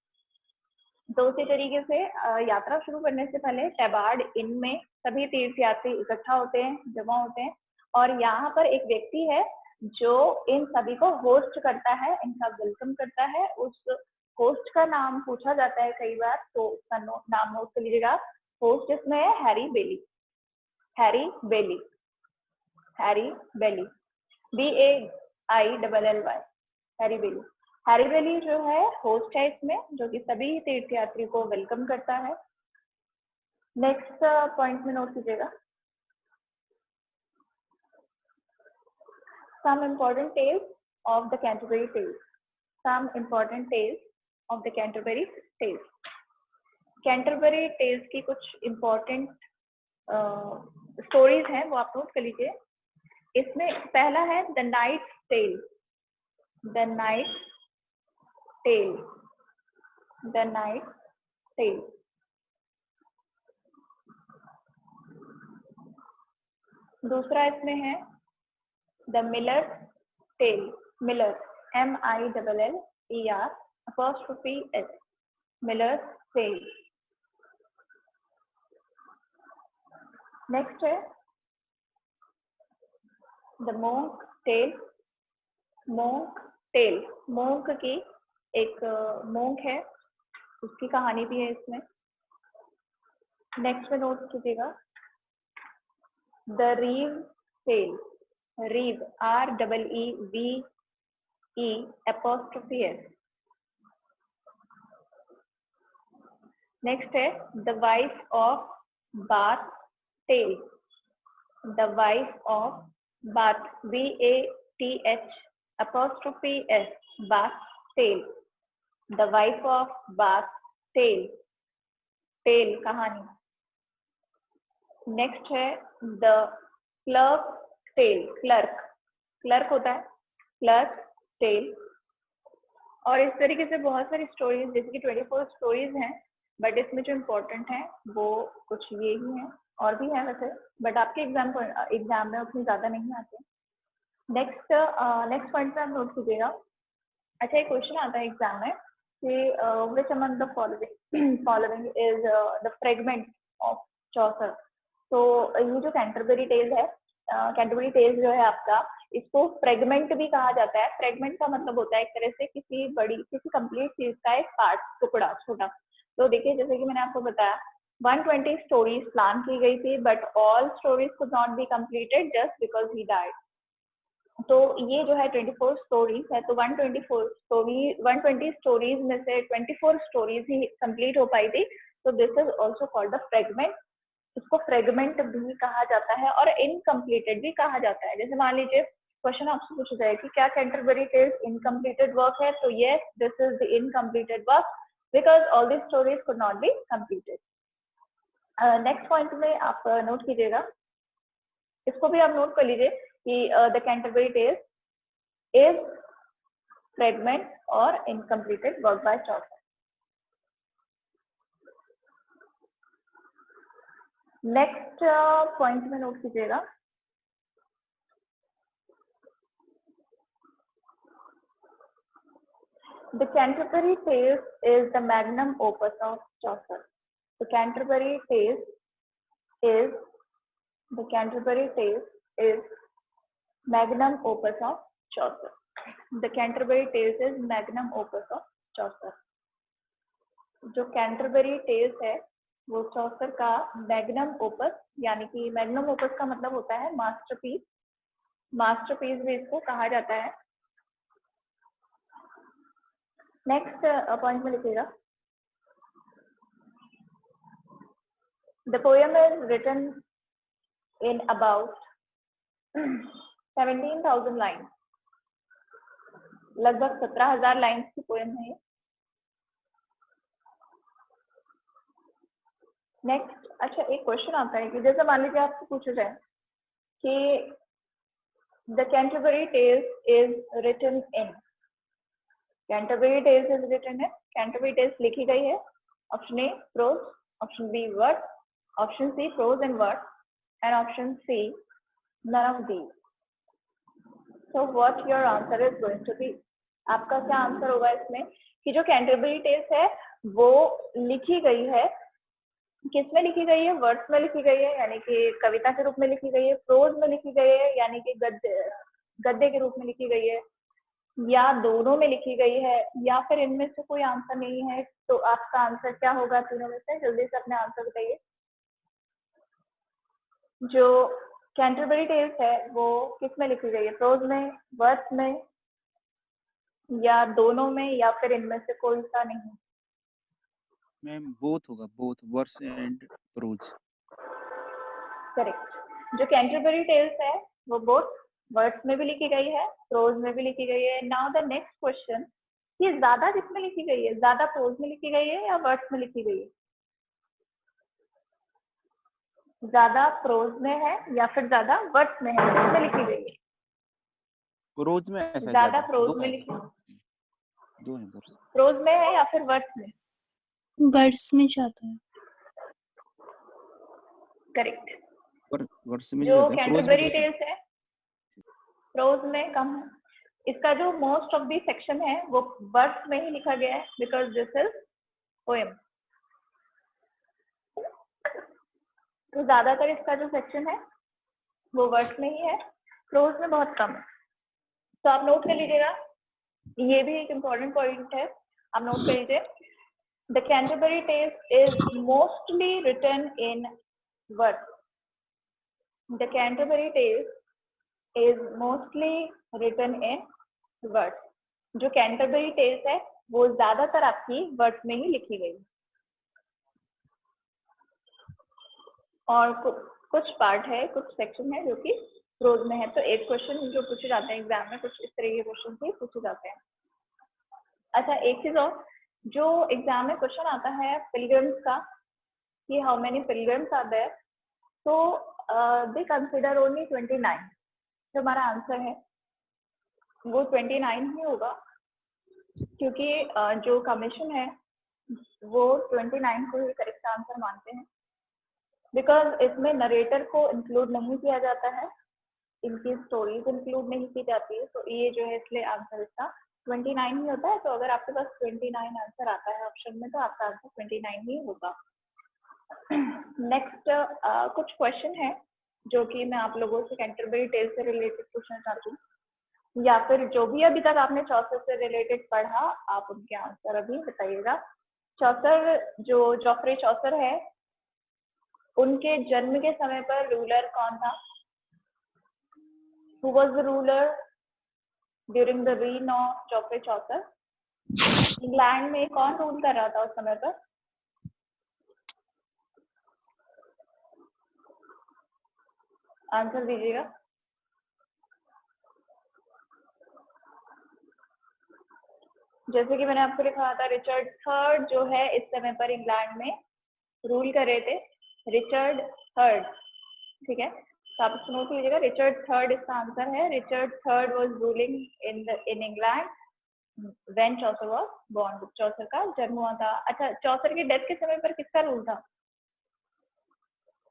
Speaker 1: तो उसी तरीके से यात्रा शुरू करने से पहले टेबार्ड इन में सभी तीर्थ यात्री इकट्ठा होते हैं, जमा होते हैं. और यहाँ पर एक व्यक्ति है जो इन सभी को होस्ट करता है, इनका वेलकम करता है. उस होस्ट का नाम पूछा जाता है कई बार, तो उसका नाम नोट कर लीजिएगा. होस्ट इसमें है हैरी बेली. हैरी बेली BAILLY. हैरी बेली. हैरी बेली जो है होस्ट है इसमें, जो कि सभी तीर्थयात्री को वेलकम करता है. नेक्स्ट पॉइंट में नोट कीजिएगा. Some important tales of the Canterbury Tales. some important tales of the Canterbury Tales. Canterbury Tales की कुछ important stories हैं, वो आप नोट कर लीजिए। इसमें पहला है The Knight's Tale, The Knight's Tale, The Knight's Tale। दूसरा इसमें है The Miller's Tale, Miller, MILLER apostrophe S, Miller's Tale। Next है The Monk's Tale, Monk Tale, monk की एक मोंक है, उसकी कहानी भी है इसमें। नेक्स्ट में नोट कीजिएगा The Reeve's Tale, Reeve REEVE apostrophe S। Next है The Wife of Bath Tale, The Wife of Bath BATH apostrophe S, Bath Tale, The Wife of Bath Tale, Tale कहानी। नेक्स्ट है The Clerk's Tale, clerk, clerk होता है, Clerk's Tale। और इस तरीके से बहुत सारी स्टोरीज, जैसे कि 24 स्टोरीज हैं, बट इसमें जो इम्पोर्टेंट है वो कुछ ये ही हैं, और भी हैं वैसे, बट आपके एग्जाम में उतनी ज़्यादा नहीं आते। नेक्स्ट पॉइंट पे आप नोट कीजिएगा। अच्छा, एक क्वेश्चन आता है एग्जाम में कि which among the following is the fragment of Chaucer. तो ये जो कैंटरबरी टेल्स है, कैंटरबरी टेल्स जो है आपका, इसको फ्रेगमेंट भी कहा जाता है। फ्रेगमेंट का मतलब होता है एक तरह से किसी कंप्लीट चीज का एक पार्ट, टुकड़ा, छोटा। तो देखिए, जैसे कि मैंने आपको बताया 120 स्टोरीज प्लान की गई थी, but all stories could not be completed just because he died. तो ये जो है 24 स्टोरीज है, तो 120 स्टोरीज में से 24 स्टोरीज ही कंप्लीट हो पाई थी। तो this is also called the fragment. इसको फ्रेगमेंट भी कहा जाता है और इनकम्प्लीटेड भी कहा जाता है। जैसे मान लीजिए क्वेश्चन आपसे पूछा जाए कि क्या कैंटरबरी टेल्स इनकम्प्लीटेड वर्क है, तो yes, this is the incompleted work because all the stories could not be completed. Next point में आप नोट कीजिएगा, इसको भी आप नोट कर लीजिए कि the Canterbury tales is fragment और incompleted work by Chaucer. Next point में नोट कीजिएगा, the Canterbury tales is the magnum opus of Chaucer. The Canterbury tales is magnum opus of Chaucer. The Canterbury tales is magnum opus of Chaucer. जो Canterbury tales है वो Chaucer का magnum opus, यानी कि magnum opus का मतलब होता है मास्टरपीस। मास्टरपीस भी इसको कहा जाता है। नेक्स्ट पॉइंट में लिखिएगा, the poem is written in about 17,000 line, लगभग 17,000 लाइन्स की पोएम है ये। नेक्स्ट, अच्छा, एक क्वेश्चन आता है कि जैसे मान लीजिए आपसे पूछा जाए कि the Canterbury tales is written in, Canterbury tales is written in, Canterbury Tales लिखी गई है। Option A prose, option B word, option C prose and word, and option C none of these. So what your answer is going to be. आपका क्या answer होगा इसमें कि जो Canterbury tales है वो लिखी गई है, किसमें लिखी गई है? वर्ड्स में लिखी गई है, यानी कि कविता के रूप में लिखी गई है। प्रोज में लिखी गई है, यानी कि गद्य के रूप में लिखी गई है, या दोनों में लिखी गई है, या फिर इनमें से कोई आंसर नहीं है। तो आपका आंसर क्या होगा तीनों में से? जल्दी से अपने आंसर बताइए। जो कैंटरबरी टेल्स है वो किस में लिखी गई है? प्रोज में, वर्ड्स में, या दोनों में, या फिर इनमें से कोई सा नहीं?
Speaker 3: मैम बोथ होगा, both words and prose.
Speaker 1: Correct. जो कैंटरबरी टेल्स है वो बोथ वर्ड्स में भी लिखी गई है, प्रोज में भी लिखी गई है। नाउ द नेक्स्ट क्वेश्चन, ये ज्यादा किसमें लिखी गई है, ज्यादा प्रोज में लिखी गई है या वर्ड्स में लिखी गई है? ज्यादा प्रोज में है या फिर ज्यादा वर्ड्स में है, किसमें लिखी गई है?
Speaker 3: प्रोज में ऐसा
Speaker 1: ज्यादा प्रोज में लिखी,
Speaker 3: दो है वर्स।
Speaker 1: प्रोज में है या फिर वर्ड्स में?
Speaker 4: वर्ड्स में जाता है।
Speaker 1: करेक्ट।
Speaker 3: वर्स में
Speaker 1: जो
Speaker 3: जाता है,
Speaker 1: कैंटरबरी टेल्स है प्रोज में कम है। इसका जो मोस्ट ऑफ दी सेक्शन है वो वर्ड्स में ही लिखा गया है, बिकॉज दिस इज पोएम। तो ज्यादातर इसका जो सेक्शन है वो वर्ड्स में ही है, प्रोज में बहुत कम है। तो आप नोट कर लीजिएगा, ये भी एक इम्पोर्टेंट पॉइंट है, आप नोट कर लीजिए। The Canterbury tales is mostly written in words. The Canterbury tales is mostly written in words. जो कैंटरबरी टेल्स है वो ज्यादातर आपकी वर्ड्स में ही लिखी गई, और कुछ पार्ट है, कुछ सेक्शन है जो कि प्रोज में है। तो एक क्वेश्चन जो पूछे जाते हैं एग्जाम में, कुछ इस तरह के क्वेश्चन ही पूछे जाते हैं। अच्छा, एक चीज और, जो एग्जाम में क्वेश्चन आता है पिलग्रिम्स का कि how many pilgrims are there, तो दे कंसिडर ओनली 29। जो हमारा आंसर है वो 29 ही होगा, क्योंकि जो कमीशन है वो 29 को ही करेक्ट आंसर मानते हैं, बिकॉज इसमें नरेटर को इंक्लूड नहीं किया जाता है, इनकी स्टोरीज इंक्लूड नहीं की जाती है। तो ये जो है इसलिए आंसर इसका 29 ही होता है। तो अगर आपके पास 29 आंसर आता है ऑप्शन में, तो आपका आंसर 29 ही होगा। नेक्स्ट कुछ क्वेश्चन है जो कि मैं आप लोगों से कैंटरबरी टेल से रिलेटेड पूछना चाहती हूँ, या फिर जो भी अभी तक आपने चौसर से रिलेटेड पढ़ा, आप उनके आंसर अभी बताइएगा। चौसर, जो जॉफ्रे चौसर है, उनके जन्म के समय पर रूलर कौन था? Who was the ruler during the reign of Geoffrey Chaucer? England में कौन रूल कर रहा था उस समय पर? आंसर दीजिएगा। जैसे कि मैंने आपको लिखा था, रिचर्ड थर्ड जो है इस समय पर इंग्लैंड में रूल कर रहे थे, रिचर्ड थर्ड। ठीक है, तो आप इसको नोट कीजिएगा, रिचर्ड थर्ड इसका आंसर है। Richard third was ruling in England when Chaucer was born. Chaucer का जन्म हुआ था। अच्छा, चौसर की डेथ के समय पर किसका रूल था?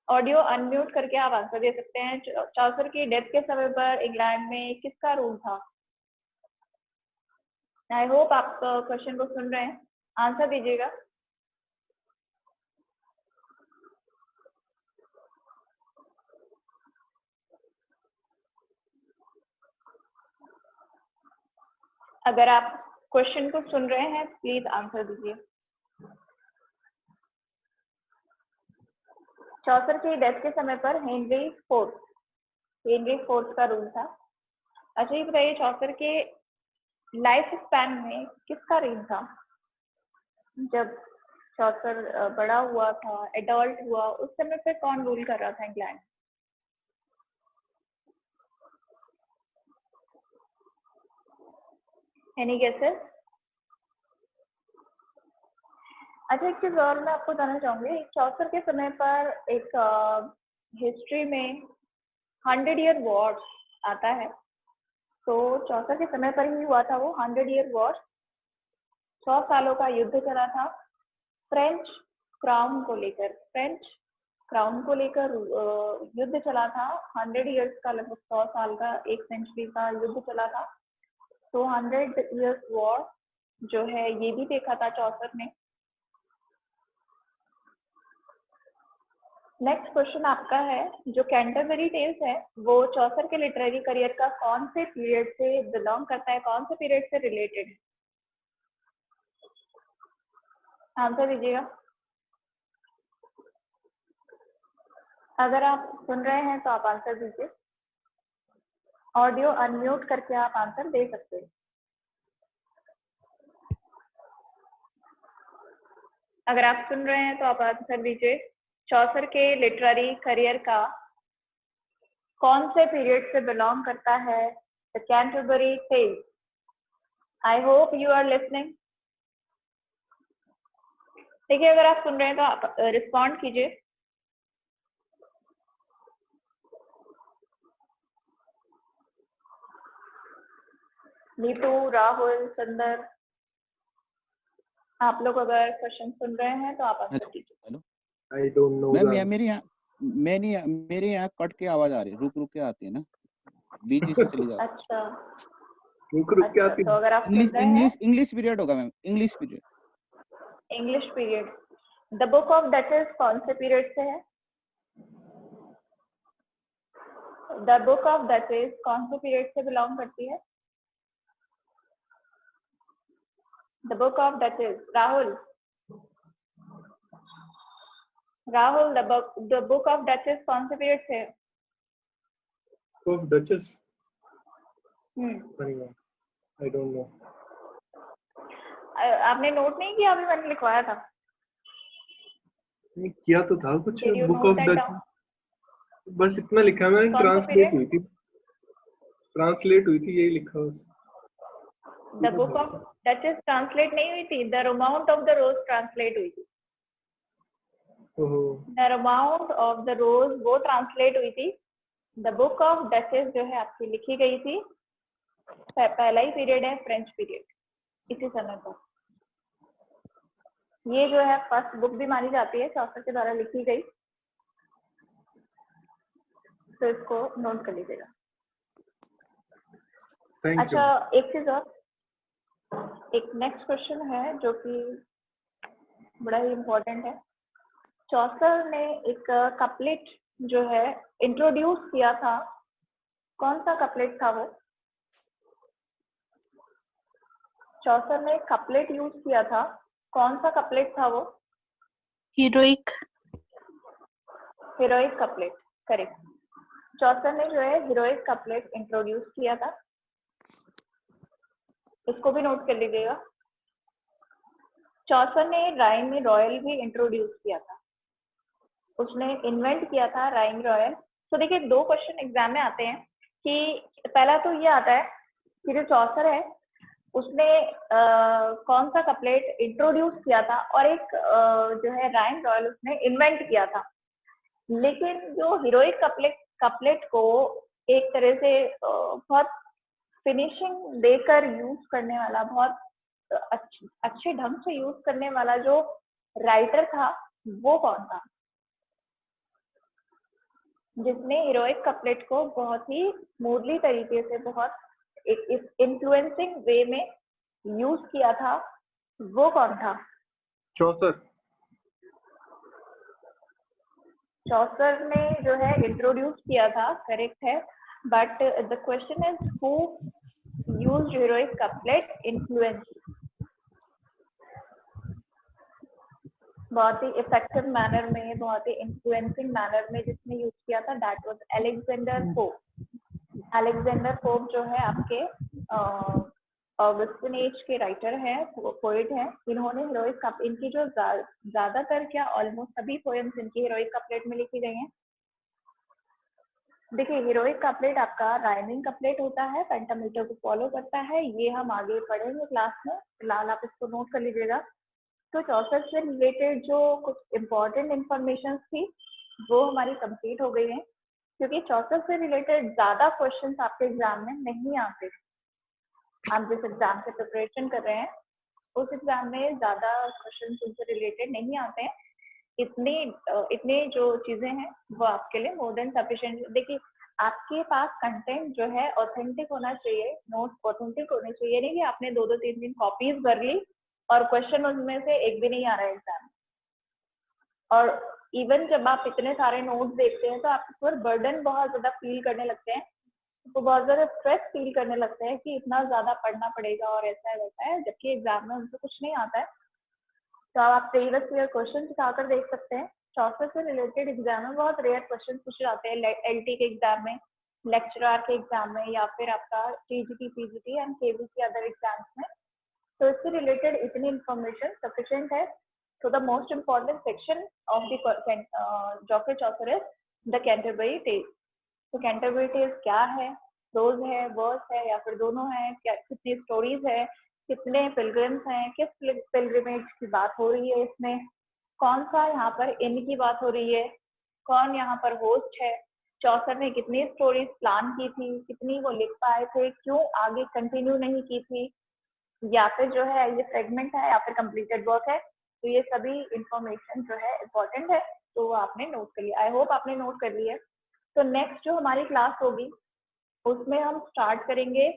Speaker 1: ऑडियो अनम्यूट करके आप आंसर दे सकते हैं। चौसर की डेथ के समय पर इंग्लैंड में किसका रूल था? आई होप आप क्वेश्चन को सुन रहे हैं, आंसर दीजिएगा। अगर आप क्वेश्चन को सुन रहे हैं प्लीज आंसर दीजिए। चौसर की डेथ के समय पर हेनरी फोर्थ का रूल था। अच्छा, ये बताइए, चौसर के लाइफ स्पैन में किसका रेन था? जब चौसर बड़ा हुआ था, एडल्ट हुआ, उस समय पे कौन रूल कर रहा था इंग्लैंड? Any guesses? अच्छा, एक चीज और मैं आपको बताना चाहूंगी, चौसर के समय पर एक हिस्ट्री में 100 ईयर वॉर आता है। तो चौसर के समय पर ही हुआ था वो 100 ईयर वॉर। 100 सालों का युद्ध चला था फ्रेंच क्राउन को लेकर युद्ध चला था। 100 ईयर्स का, लगभग 100 साल का, एक सेंचुरी का युद्ध चला था। तो 100 ईयर्स वॉर जो है ये भी देखा था चौसर ने। नेक्स्ट क्वेश्चन आपका है, जो कैंटरबरी टेल्स है वो चौसर के लिटरेरी करियर का कौन से पीरियड से बिलोंग करता है, कौन से पीरियड से रिलेटेड है? आंसर दीजिएगा। अगर आप सुन रहे हैं तो आप आंसर दीजिए। ऑडियो अनम्यूट करके आप आंसर दे सकते हैं। अगर आप सुन रहे हैं तो आप आंसर दीजिए। चौसर के लिटरेरी करियर का कौन से पीरियड से बिलोंग करता है the Canterbury Tales? I hope you are listening. देखिए, अगर आप सुन रहे हैं तो आप रिस्पॉन्ड कीजिए। नीतू, राहुल, चंदर, आप लोग अगर क्वेश्चन सुन रहे हैं तो आप आंसर कीजिए।
Speaker 3: Hello,
Speaker 2: I don't no
Speaker 3: ma'am मेरे यहाँ कट के आवाज आ रही है, रुक के आती है ना, बीच से चली जाती है।
Speaker 1: अच्छा,
Speaker 2: रुक के आती
Speaker 1: तो अगर आप सुन
Speaker 3: इंग्लिश
Speaker 1: रहे हैं
Speaker 3: इंग्लिश पीरियड होगा ma'am, English period.
Speaker 1: English period. The book of duchess कौन से पीरियड से है? द बुक ऑफ डचेस कौन से पीरियड से बिलोंग करती है? The book of duchess, Rahul, the book of duchess कौन से पीरियड से है?
Speaker 2: Of duchess
Speaker 1: hmm,
Speaker 2: I don't no.
Speaker 1: आपने नोट नहीं किया? अभी मैंने लिखवाया था।
Speaker 2: किया तो था कुछ,
Speaker 1: Did you
Speaker 2: book
Speaker 1: note
Speaker 2: of
Speaker 1: that
Speaker 2: Dutch,
Speaker 1: down?
Speaker 2: बस इतना लिखा है मैंने,
Speaker 1: कौन सा
Speaker 2: ट्रांसलेट
Speaker 1: period?
Speaker 2: हुई थी, यही लिखा बस।
Speaker 1: The book of duchess translate नहीं हुई थी, the romaunt of the rose translate हुई थी।
Speaker 2: ओहो,
Speaker 1: the romaunt of the rose वो ट्रांसलेट हुई थी। द बुक ऑफ डचेस जो है आपकी लिखी गई थी, पहला ही पीरियड है फ्रेंच पीरियड, इसी समय पर। ये जो है फर्स्ट बुक भी मानी जाती है, चौसर के द्वारा लिखी गई, तो इसको नोट कर लीजिएगा।
Speaker 2: Thank you.
Speaker 1: अच्छा, एक चीज और, एक नेक्स्ट क्वेश्चन है जो कि बड़ा ही इम्पोर्टेंट है। चौसर ने एक कपलेट जो है इंट्रोड्यूस किया था, कौन सा कपलेट था वो? चौसर ने कपलेट यूज किया था, कौन सा कपलेट था वो?
Speaker 4: Heroic.
Speaker 1: Heroic couplet, correct. Chaucer ने जो है हीरोइक कपलेट इंट्रोड्यूस किया था, इसको भी नोट कर लीजिएगा। चौसर ने राइम में रॉयल भी इंट्रोड्यूस किया था, उसने इन्वेंट किया था राइम रॉयल। तो देखिए, दो क्वेश्चन एग्जाम में आते हैं कि पहला तो ये आता है कि जो चौसर है उसने कौन सा कपलेट इंट्रोड्यूस किया था, और एक जो है राइम रॉयल उसने इन्वेंट किया था। लेकिन जो हीरोइक कपलेट को एक तरह से बहुत फिनिशिंग देकर यूज करने वाला, बहुत अच्छे ढंग से यूज करने वाला जो राइटर था, वो कौन था जिसने हीरोइक कपलेट को बहुत ही स्मूथली तरीके से, बहुत एक इन्फ्लुएंसिंग वे में यूज किया था, वो कौन था?
Speaker 2: चौसर।
Speaker 1: चौसर ने जो है इंट्रोड्यूस किया था, करेक्ट है, but the question is who used heroic couplet influence, बहुत ही इफेक्टिव मैनर में, बहुत ही इन्फ्लुएंसिंग मैनर में जिसने यूज किया था, that was Alexander pope. Alexander pope जो है आपके ऑगस्टिन एज के राइटर हैं, पोएट हैं। इन्होंने हीरोइक कप, इनकी जो ज्यादातर क्या ऑलमोस्ट सभी पोएम्स इनकी हीरोइक कपलेट में लिखी गई हैं। देखिए, हीरोइक कपलेट आपका राइमिंग कपलेट होता है, पेंटामीटर को फॉलो करता है, ये हम आगे पढ़ेंगे क्लास में, फिलहाल आप इसको नोट कर लीजिएगा। तो चौसर से रिलेटेड जो कुछ इम्पोर्टेंट इंफॉर्मेशन थी वो हमारी कंप्लीट हो गई है, क्योंकि चौसर से रिलेटेड ज्यादा क्वेश्चंस आपके एग्जाम में नहीं आते। आप जिस एग्जाम से प्रिपरेशन कर रहे हैं उस एग्जाम में ज्यादा क्वेश्चंस उनसे रिलेटेड नहीं आते हैं। इतनी जो चीजें हैं वो आपके लिए मोर देन सफिशिएंट। देखिए, आपके पास कंटेंट जो है ऑथेंटिक होना चाहिए, नोट्स ऑथेंटिक होने चाहिए, नहीं कि आपने 2-3 दिन कॉपीज भर ली और क्वेश्चन उनमें से एक भी नहीं आ रहा है एग्जाम। और इवन जब आप इतने सारे नोट्स देखते हैं तो आपके ऊपर बर्डन बहुत ज्यादा फील करने लगते हैं, तो बहुत ज्यादा स्ट्रेस फील करने लगता है कि इतना ज्यादा पढ़ना पड़ेगा और ऐसा है वैसा है, जबकि एग्जाम में उनसे कुछ नहीं आता है। तो आप प्रीवियस ईयर क्वेश्चन उठाकर देख सकते हैं। चौसर से रिलेटेड एग्जाम में बहुत रेयर क्वेश्चन पूछे जाते हैं, LT के एग्जाम में, लेक्चरर के एग्जाम में, या फिर आपका TGT, PGT and KBC other exams में। तो इससे रिलेटेड इतनी इंफॉर्मेशन सफिशिएंट है। So the most important section of the Geoffrey Chaucer is the Canterbury Tales. तो कैंटरबरी टेल्स क्या है? प्रोज है, वर्स है, या फिर दोनों है? क्या कितनी स्टोरीज है? कितने पिलग्रिम्स हैं, किस पिलग्रिमेज की बात हो रही है इसमें, कौन सा यहाँ पर इन की बात हो रही है, कौन यहाँ पर होस्ट है, चौसर ने कितनी स्टोरीज प्लान की थी, कितनी वो लिख पाए थे, क्यों आगे कंटिन्यू नहीं की थी, या फिर जो है ये फ्रेगमेंट है या फिर कंप्लीटेड वर्क है। तो ये सभी इंफॉर्मेशन जो है इम्पोर्टेंट है, तो वो आपने नोट कर लिया। आई होप आपने नोट कर लिया। तो नेक्स्ट जो हमारी क्लास होगी उसमें हम स्टार्ट करेंगे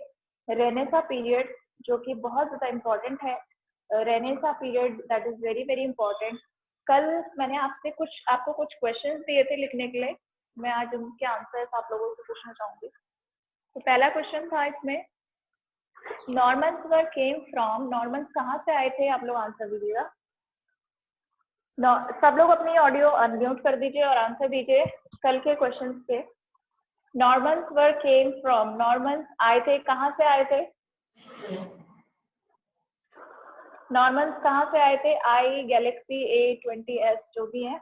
Speaker 1: रेनेसा पीरियड, जो कि बहुत ज़्यादा इम्पोर्टेंट है। Renaissance period that is very very important. कल मैंने आपको कुछ क्वेश्चंस दिए थे लिखने के लिए, मैं आज उनके आंसर्स आप लोगों से पूछना चाहूँगी। तो पहला क्वेश्चन था इसमें, Normans were came from, Normans कहाँ से आए थे, आप लोग आंसर दीजिएगा। सब लोग अपनी ऑडियो अनम्यूट कर दीजिए और आंसर दीजिए कल के क्वेश्चंस के। Normans were came from, Normans आए थे, कहाँ से आए थे, नॉर्मन्स कहाँ से आए थे, आई, गैलेक्सी, A20s जो भी है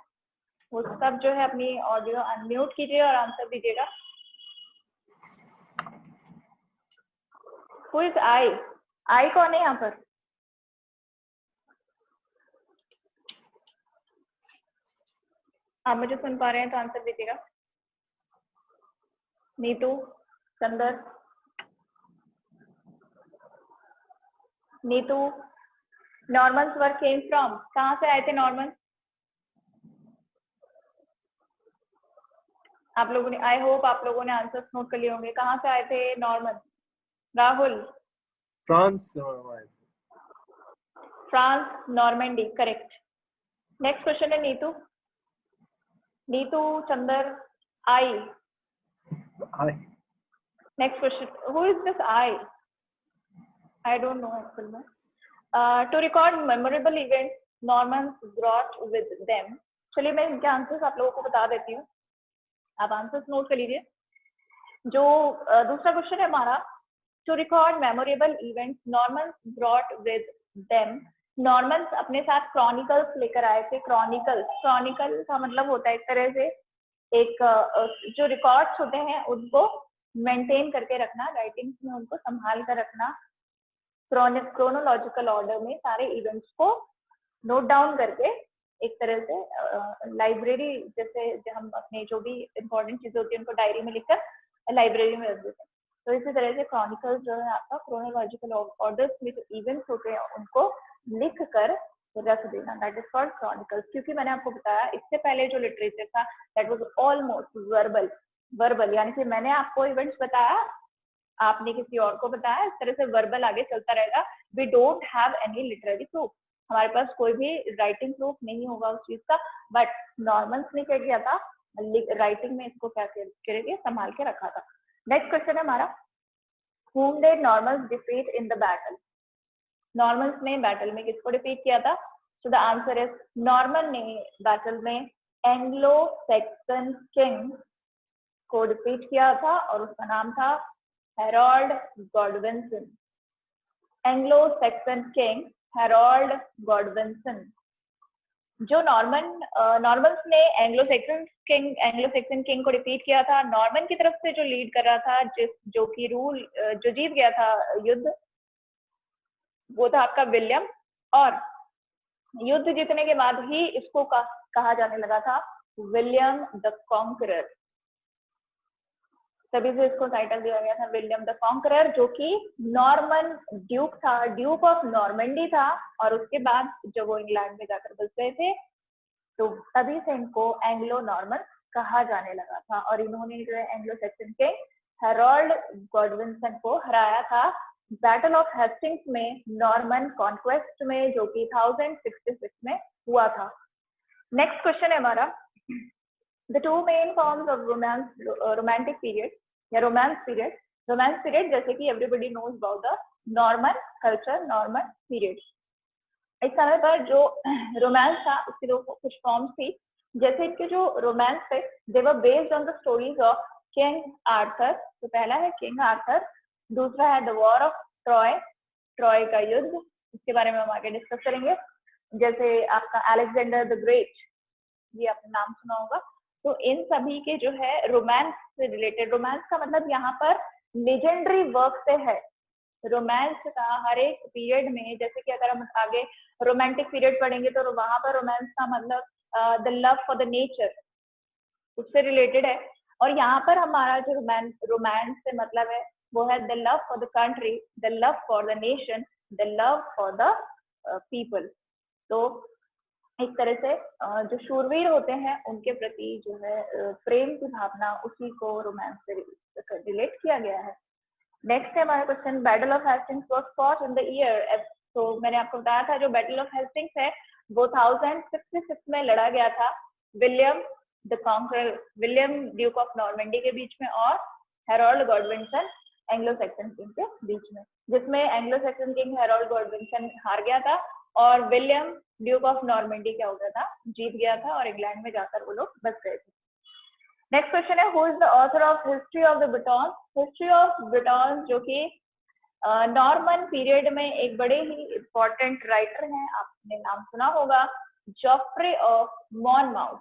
Speaker 1: वो सब जो है अपनी ऑडियो अनम्यूट कीजिए और आंसर दीजिएगा। हु इज आई, आई कौन है यहाँ पर, आप मुझे सुन पा रहे हैं तो आंसर दीजिएगा। Neetu, Chander, Neetu, Normans were came from, कहाँ से आए थे नॉर्मन्स, आप लोगों ने, आई होप आप लोगों ने आंसर नोट कर लिए होंगे, कहाँ से आए थे Norman. Rahul,
Speaker 2: France,
Speaker 1: France, Normandy, correct. Next question है Neetu, Neetu, Chandar, I, next question, who is this I, I don't know actual में। To record memorable event Normans brought with them, चलिए मैं इनके आंसर्स आप लोगों को बता देती हूँ, आप आंसर्स नोट कर लीजिए। जो दूसरा क्वेश्चन है हमारा, to record memorable events Normans brought with them, Normans अपने साथ क्रॉनिकल्स लेकर आए थे। क्रॉनिकल का मतलब होता है एक तरह से एक जो रिकॉर्ड्स होते हैं उनको मेंटेन करके रखना, राइटिंग्स में उनको संभाल कर रखना, क्रोनोलॉजिकल ऑर्डर में सारे इवेंट्स को नोट डाउन करके एक तरह से लाइब्रेरी जैसे हम अपने जो भी इम्पोर्टेंट चीजें होती है उनको डायरी में लिखकर लाइब्रेरी में रख देते हैं। तो इसी तरह से क्रॉनिकल्स जो है आपका क्रोनोलॉजिकल ऑर्डर्स में जो इवेंट्स होते हैं उनको लिख कर रख देना, दैट इज कॉल्ड क्रॉनिकल्स। क्योंकि मैंने आपको बताया इससे पहले जो लिटरेचर था दैट वाज ऑलमोस्ट वर्बल, यानी कि मैंने आपको इवेंट्स बताया, आपने किसी और को बताया, इस तरह से वर्बल आगे चलता रहेगा। We don't have any literary proof, हमारे पास कोई भी राइटिंग प्रूफ नहीं होगा उस चीज का, बट नॉर्मन्स ने क्या किया था, राइटिंग में इसको क्या करके संभाल के रखा था। नेक्स्ट क्वेश्चन है हमारा, whom did Normans defeat in the battle? Normans ने बैटल में किसको डिफीट किया था? So the answer is, Norman ने बैटल में एंग्लो सैक्सन किंग को डिफीट किया था और उसका नाम था Harold Godwinson. Anglo Saxon king Harold Godwinson. जो नॉर्मन्स ने एंग्लो सैक्सन किंग को डिफीट किया था, नॉर्मन की तरफ से जो लीड कर रहा था, जो जीत गया था युद्ध, वो था आपका विलियम। और युद्ध जीतने के बाद ही इसको कहा जाने लगा था विलियम द कॉन्करर, तभी से इसको टाइटल दिया गया था विलियम द कॉन्करर, जो कि नॉर्मन ड्यूक था, ड्यूक ऑफ नॉर्मेंडी था। और उसके बाद जब वो इंग्लैंड में जाकर बस गए थे तो तभी से इनको एंग्लो नॉर्मन कहा जाने लगा था। और इन्होंने जो है एंग्लो सैक्सन के हेरोल्ड गॉडविनसन को हराया था बैटल ऑफ हेस्टिंग्स में, नॉर्मन कॉन्क्वेस्ट में, जो कि 1066 में हुआ था। नेक्स्ट क्वेश्चन है हमारा, the two main forms of romantic period या रोमांस पीरियड, जैसे कि everybody knows about the Norman culture, Norman period. इस समय पर जो रोमांस था उसकी दो कुछ फॉर्म्स थी, जैसे इनके जो रोमांस थे they were based on the stories of King Arthur. तो पहला है किंग आर्थर, दूसरा है द वॉर ऑफ ट्रॉय का युद्ध, इसके बारे में हम आगे डिस्कस करेंगे। जैसे आपका अलेक्जेंडर द ग्रेट, ये आपने नाम सुना होगा। तो इन सभी के जो है रोमांस से रिलेटेड, रोमांस का मतलब यहाँ पर लेजेंडरी वर्क से है। रोमांस का हर एक पीरियड में, जैसे कि अगर हम आगे रोमांटिक पीरियड पढ़ेंगे तो वहां पर रोमांस का मतलब the love for the nature, उससे रिलेटेड है। और यहाँ पर हमारा जो रोमांस से मतलब है वो है the love for the country, the love for the nation, the love for the people. तो इस तरह से जो शूरवीर होते हैं उनके प्रति जो है प्रेम की भावना, उसी को रोमांस से रिलेट किया गया है। नेक्स्ट है हमारा question, battle of Hastings was fought in the year. तो मैंने आपको बताया था जो बैटल ऑफ हेस्टिंग्स है वो 1066 में लड़ा गया था William the conqueror, William Duke of Normandy के बीच में और Harold Godwinson Anglo Saxon king के बीच में, जिसमें एंग्लो सैक्सन किंग हेरोल्ड गॉडविनसन हार गया था और विलियम ड्यूक ऑफ नॉर्मंडी क्या हो गया था, जीत गया था और इंग्लैंड में जाकर वो लोग बस गए थे। नेक्स्ट क्वेश्चन है who is the author of history of the Brayton. History of Brayton जो कि नॉर्मन पीरियड में एक बड़े ही इंपॉर्टेंट राइटर हैं, आपने नाम सुना होगा, Geoffrey of Monmouth.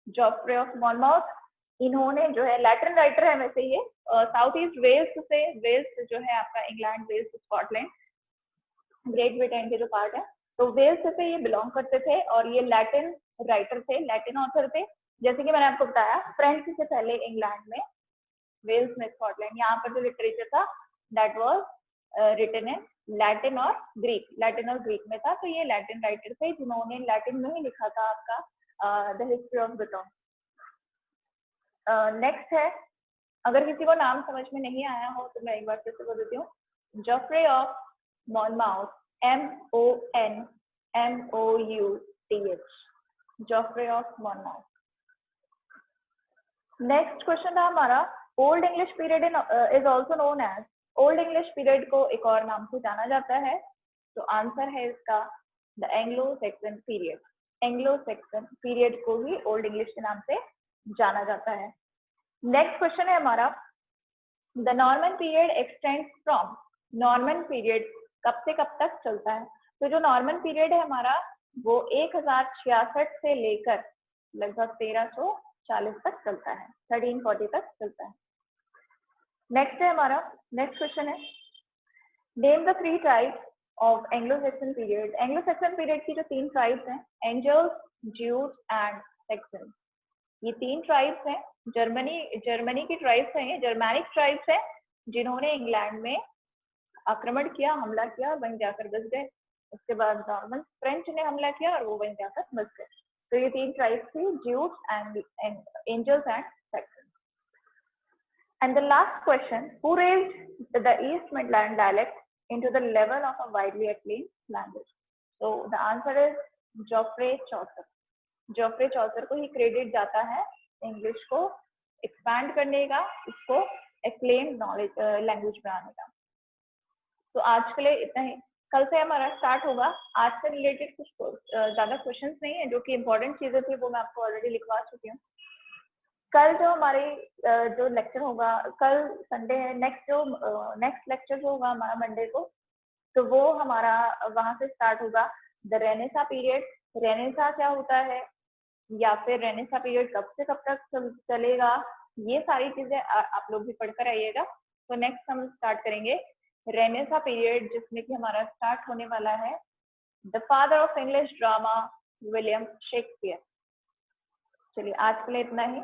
Speaker 1: Geoffrey of Monmouth, इन्होंने जो है लैटिन राइटर है वैसे ये, साउथ ईस्ट वेल्स से, वेल्स जो है आपका England, Wales Scotland, Great Britain के जो पार्ट है, तो वेल्स से ये बिलोंग करते थे और ये लैटिन राइटर थे, लैटिन ऑथर थे। जैसे कि मैंने आपको बताया फ्रेंच से पहले इंग्लैंड में, वेल्स में, स्कॉटलैंड, यहाँ पर जो लिटरेचर था that was written in Latin और ग्रीक, लैटिन और ग्रीक में था। तो ये लैटिन राइटर थे जिन्होंने लैटिन में ही लिखा था आपका the history of Britain. Next है, अगर किसी को नाम समझ में नहीं आया हो तो मैं एक बार फिर से बोल देती हूँ, Geoffrey of Monmouth, MONMOUTH, Geoffrey of Monmouth. Next question था हमारा, old English period is also known as, old English period को एक और नाम से जाना जाता है, तो आंसर है इसका the Anglo Saxon period. Anglo Saxon period को ही ओल्ड इंग्लिश के नाम से जाना जाता है। नेक्स्ट क्वेश्चन है हमारा, the Norman period extends from, Norman period कब से कब तक चलता है। तो जो नॉर्मन पीरियड है हमारा वो 1066 से लेकर लगभग 1340 तक चलता है, 1340 तक चलता है। नेक्स्ट है हमारा, नेक्स्ट क्वेश्चन है, name the 3 tribes of Anglo Saxon period. Anglo Saxon period की जो 3 ट्राइब्स हैं, एंजल्स, ज्यूज एंड सैक्सन, ये 3 ट्राइब्स हैं, जर्मनी की ट्राइब्स हैं, ये जर्मैनिक ट्राइब्स हैं जिन्होंने इंग्लैंड में आक्रमण किया, हमला किया और वहीं जाकर बस गए। उसके बाद नॉर्मन फ्रेंच ने हमला किया और वो वहीं जाकर बस गए। तो ये 3 ट्राइब्स थी, ज्यूज and Angles and Saxon. And the last question, who raised the East Midland dialect into the level of a widely acclaimed language? So the answer is Geoffrey Chaucer. Geoffrey Chaucer को ही credit जाता है English को expand करने का, इसको acclaimed knowledge language बनाने का। तो आज के लिए इतना ही, कल से हमारा स्टार्ट होगा। आज से रिलेटेड कुछ ज्यादा क्वेश्चंस नहीं है, जो कि इंपॉर्टेंट चीजें थी वो मैं आपको ऑलरेडी लिखवा चुकी हूँ। कल जो हमारी जो लेक्चर होगा, कल संडे है, नेक्स्ट लेक्चर जो होगा हमारा मंडे को, तो वो हमारा वहां से स्टार्ट होगा द रेनेसा पीरियड। रेनेसा क्या होता है या फिर रेनेसा पीरियड कब से कब तक चलेगा, ये सारी चीजें आप लोग भी पढ़कर आइएगा। तो नेक्स्ट हम स्टार्ट करेंगे रेनेसा पीरियड, जिसमें कि हमारा स्टार्ट होने वाला है the father of English drama William Shakespeare. चलिए आज के लिए इतना ही।